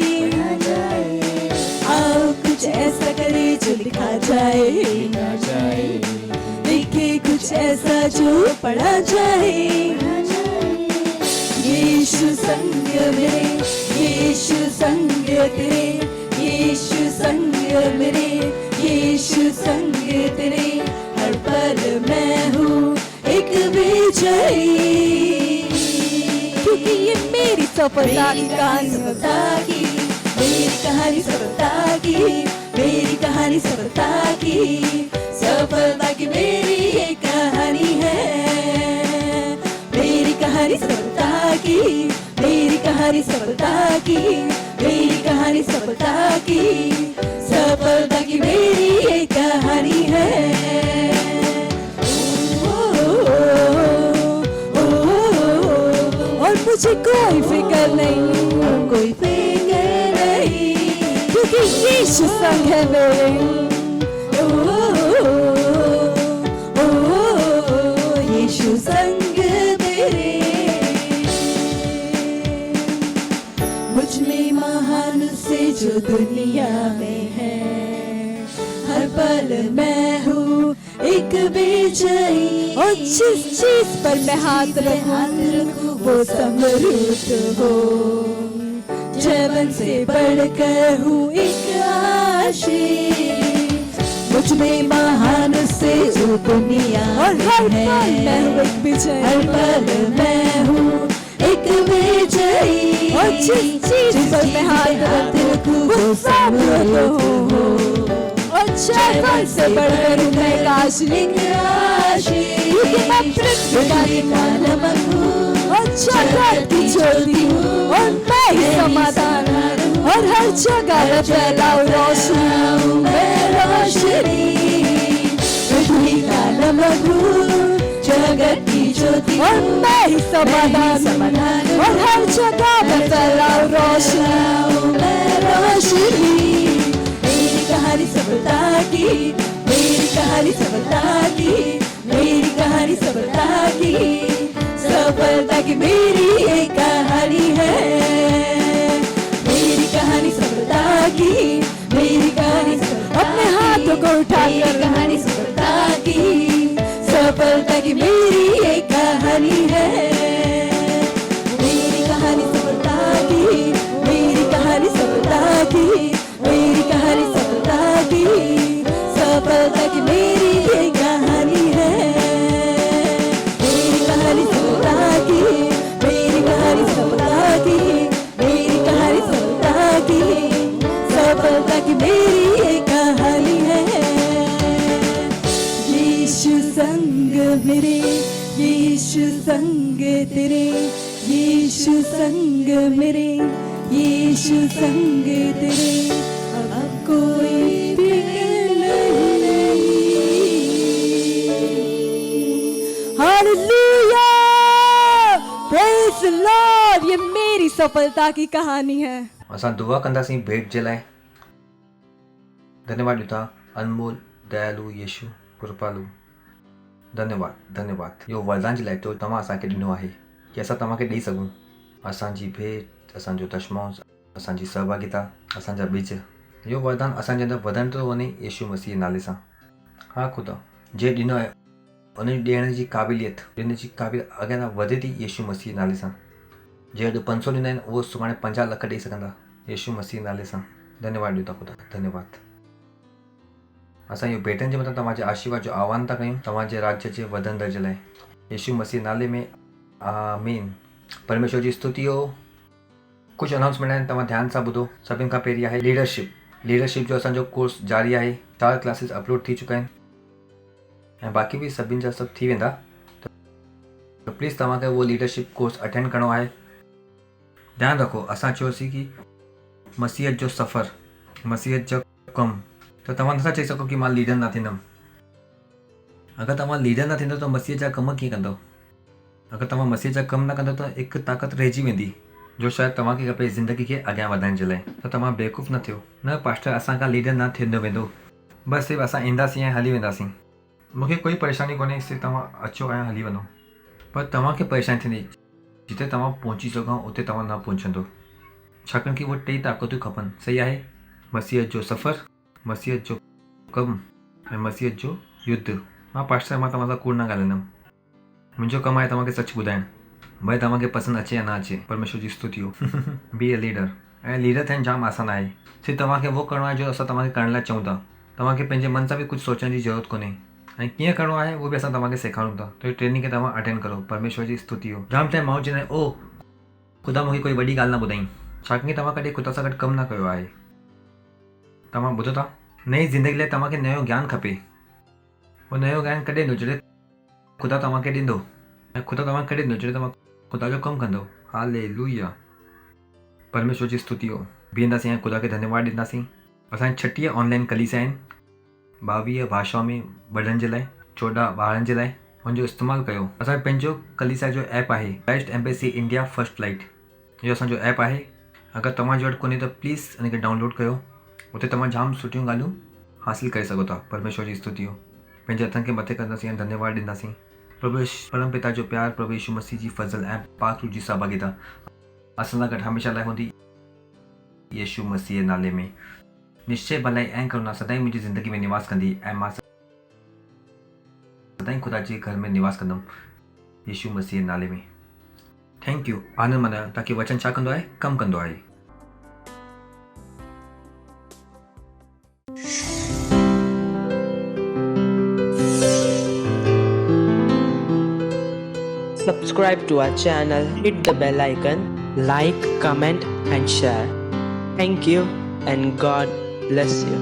आओ कुछ ऐसा करे जो लिखा जाए, लिखे कुछ ऐसा जो पढ़ा जाए। यीशु संग मेरे, यीशु संग तेरे, यीशु संग मेरे, यीशु संग तेरे। हर पल मैं हूँ एक विजयी, क्योंकि ये मेरी सफलता की कहानी, सफलता की मेरी कहानी, सफलता की मेरी कहानी, सफलता की, सफलता की मेरी ये कहानी है। मेरी कहानी सफलता की, मेरी कहानी सफलता की, मेरी कहानी सफलता की, सफलता की मेरी ये कहानी है। और मुझे कोई फिक्र नहीं, कोई फिक्र नहीं, क्योंकि यीशु संग है मेरे। यीशु संग तेरे। मुझ में महान से जो दुनिया में है, हर पल मैं हूँ एक विजयी। और जिस चीज पर मैं हाथ रखूं वो समृद्ध हो। जीवन से बढ़कर हूँ एक आशीष। मुझ में महान से जो दुनिया और हर पल मैं हूँ एक विजयी। हर पल मैं हूँ एक विजयी। और जिस चीज पर मैं हाथ रखूं वो समृद्ध हो। और जीवन से बढ़कर हूँ मैं एक आशीष, क्योंकि मैं पृथ्वी का नमक हूँ और जगत की ज्योति हूँ। और मैं ही समाधान हूँ और हर जगह मैं फैलाऊं रोशनी। मैं रोशनी, पृथ्वी का नमक हूँ, जगत की ज्योति और मैं ही समाधान हूँ और हर जगह मैं फैलाऊं रोशनी। मैं रोशनी, मेरी कहानी सफलता की, मेरी कहानी सफलता की, मेरी कहानी सफलता की, सफलता की मेरी ये कहानी है। मेरी कहानी सफलता की, मेरी कहानी अपने हाथों को उठाकर कहानी सफलता की, सफलता की मेरी ये कहानी है। मेरी कहानी सफलता की, मेरी कहानी सफलता की, मेरी कहानी सफलता की, सफलता की मेरी ये कहानी है। मेरी कहानी सफलता की, मेरी कहानी सफलता की, मेरी कहानी सफलता की, सफलता की मेरी ये कहानी है। यीशु संग मेरे, यीशु संग तेरे, यीशु संग मेरे, यीशु संग तेरे। अब कोई फिक्र नहीं। हालेलुया, प्रेज लॉर्ड, ये मेरी सफलता की कहानी है। असां दुआ कंदासीं भेंट जे लाइ। धन्यवाद ॾिठा अनमोल दयालु यीशु कृपालु। धन्यवाद धन्यवाद इहो वरदान जे लाइ जो तव्हां असांखे ॾिनो आहे कि असां तव्हांखे ॾेई सघूं असांजी भेंट, असांजो दशमांश, असांजी सहभागिता, असांजा ॿिज। इहो वरदान असांजे अंदरि वधंदो वञे यीशु मसीह नाले सां। हा ख़ुदा जे ॾिनो आहे उन ॾियण जी क़ाबिलियत अॻियां वधे थी यीशु मसीह नाले सां। जे अॼु 500 ॾींदा आहिनि उहो सुभाणे 50 लख ॾेई सघंदा यीशु मसीह नाले सां। धन्यवाद ॾियो था ख़ुदा, धन्यवाद। असां इहो भेटनि जे मथां तव्हांजे आशीर्वाद जो आह्वान था कयूं तव्हांजे राज्य जे वधंदड़ जे लाइ यीशु मसीह नाले में, आमीन। परमेश्वर जी स्तुति हो। कुछ अनाउंसमेंट आहिनि, तव्हां ध्यान सां ॿुधो। सभिनि खां पहिरीं आहे लीडरशिप जो असांजो कोर्स जारी आहे। 4 क्लासेस अपलोड थी चुका आहिनि ऐं बाक़ी बि सभिनि जा सभु थी वेंदा। त प्लीज़ तव्हांखे उहो लीडरशिप कोर्स अटेंड करिणो आहे। ध्यानु रखो, असां चयोसीं कि मसीहत जो सफ़र, मसीहत जो कमु, त तव्हां नथा चई सघो कि मां लीडर न थींदमि। अगरि तव्हां लीडर न थींदव त मसीह जा कम कीअं कंदव? अगरि तव्हां मसीह जा कम न कंदव त हिकु ताक़त रहिजी वेंदी जो शायदि तव्हांखे खपे ज़िंदगी खे अॻियां वधाइण जे लाइ। त तव्हां बेवकूफ़ न थियो। न पास्टर असां खां लीडर न थींदो वेंदो, बसि सिर्फ़ु असां ईंदासीं ऐं हली वेंदासीं। मूंखे कोई परेशानी कोन्हे, सिर्फ़ु तव्हां अचो ऐं हली वञो। पर तव्हांखे परेशानी थींदी जिते तव्हां पहुची सघो उते तव्हां न पहुचंदो, छाकाणि कि उहे 3 ताक़तूं खपनि। सही आहे, मसीहत जो सफ़र, मसीहत जो कमु ऐं मसीहत जो युद्ध। मां पास्टर मां तव्हां सां कूड़ न ॻाल्हाईंदुमि। मुंहिंजो कमु आहे तव्हांखे सच ॿुधाइणु, भई तव्हांखे पसंदि अचे या न अचे। परमेश्वर जी स्तुति हो। Be a leader. ऐं लीडर थियणु जाम आसान आहे। सिर्फ़ु तव्हांखे उहो करिणो आहे जो असां तव्हांखे करण लाइ चऊं था। तव्हांखे पंहिंजे मन सां बि कुझु सोचण जी ज़रूरत कोन्हे ऐं कीअं करिणो आहे उहो बि असां तव्हांखे सेखारूं था। त ट्रेनिंग खे तव्हां अटेंड करो। परमेश्वर जी स्तुति हो। जाम टाइम माण्हू चवंदा आहिनि, ओ ख़ुदा मूंखे कोई वॾी ॻाल्हि न ॿुधाई, छाकाणि तव्हां कॾहिं ख़ुदा सां गॾु कमु न कयो आहे। तव्हां ॿुधो था, नई ज़िंदगी लाइ तव्हांखे नयो ज्ञान खपे। उहो नयो ज्ञान कॾहिं ॾिनो जॾहिं ख़ुदा तव्हांखे ॾींदो ऐं ख़ुदा तव्हांखे कॾहिं ॾींदो जॾहिं तव्हां ख़ुदा जो कमु कंदो। हालेलुया। परमेश्वर जी स्तुति हो। बीहंदासीं ऐं ख़ुदा खे धन्यवाद ॾींदासीं। असांजी 36 ऑनलाइन कलीसिया आहिनि, 22 भाषाउनि में वॾनि जे लाइ, 14 ॿारनि जे लाइ। हुनजो इस्तेमालु कयो। असांजो पंहिंजो कलीसिया जो ऐप आहे, Christ embassy India first flight. इहो असांजो ऐप आहे। अगरि तव्हांजे वटि कोन्हे त प्लीज़ हिनखे डाउनलोड कयो। उते तव्हां जाम सुठियूं ॻाल्हियूं हासिल करे सघो था। परमेश्वर जी स्तुति हो। पंहिंजे हथनि खे मथे कंदासीं ऐं धन्यवाद ॾींदासीं। प्रभु परम पिता जो प्यार, प्रभु यीशु मसीह जी फज़ल ऐं पाक रूह जी सहभागिता असां सां गॾु हमेशह लाइ हूंदी यीशु मसीह नाले में। निश्चय भलाई ऐं करुणा सदाईं मुंहिंजी ज़िंदगी में निवास कंदी ऐं मां सदाईं ख़ुदा जे घर में निवास कंदुमि यीशु मसीह नाले में। Thank you. आनंद मनायो ताकि वचन छा कंदो आहे, कमु कंदो आहे। Subscribe to our channel, hit the bell icon, like, comment and share. Thank you and God bless you.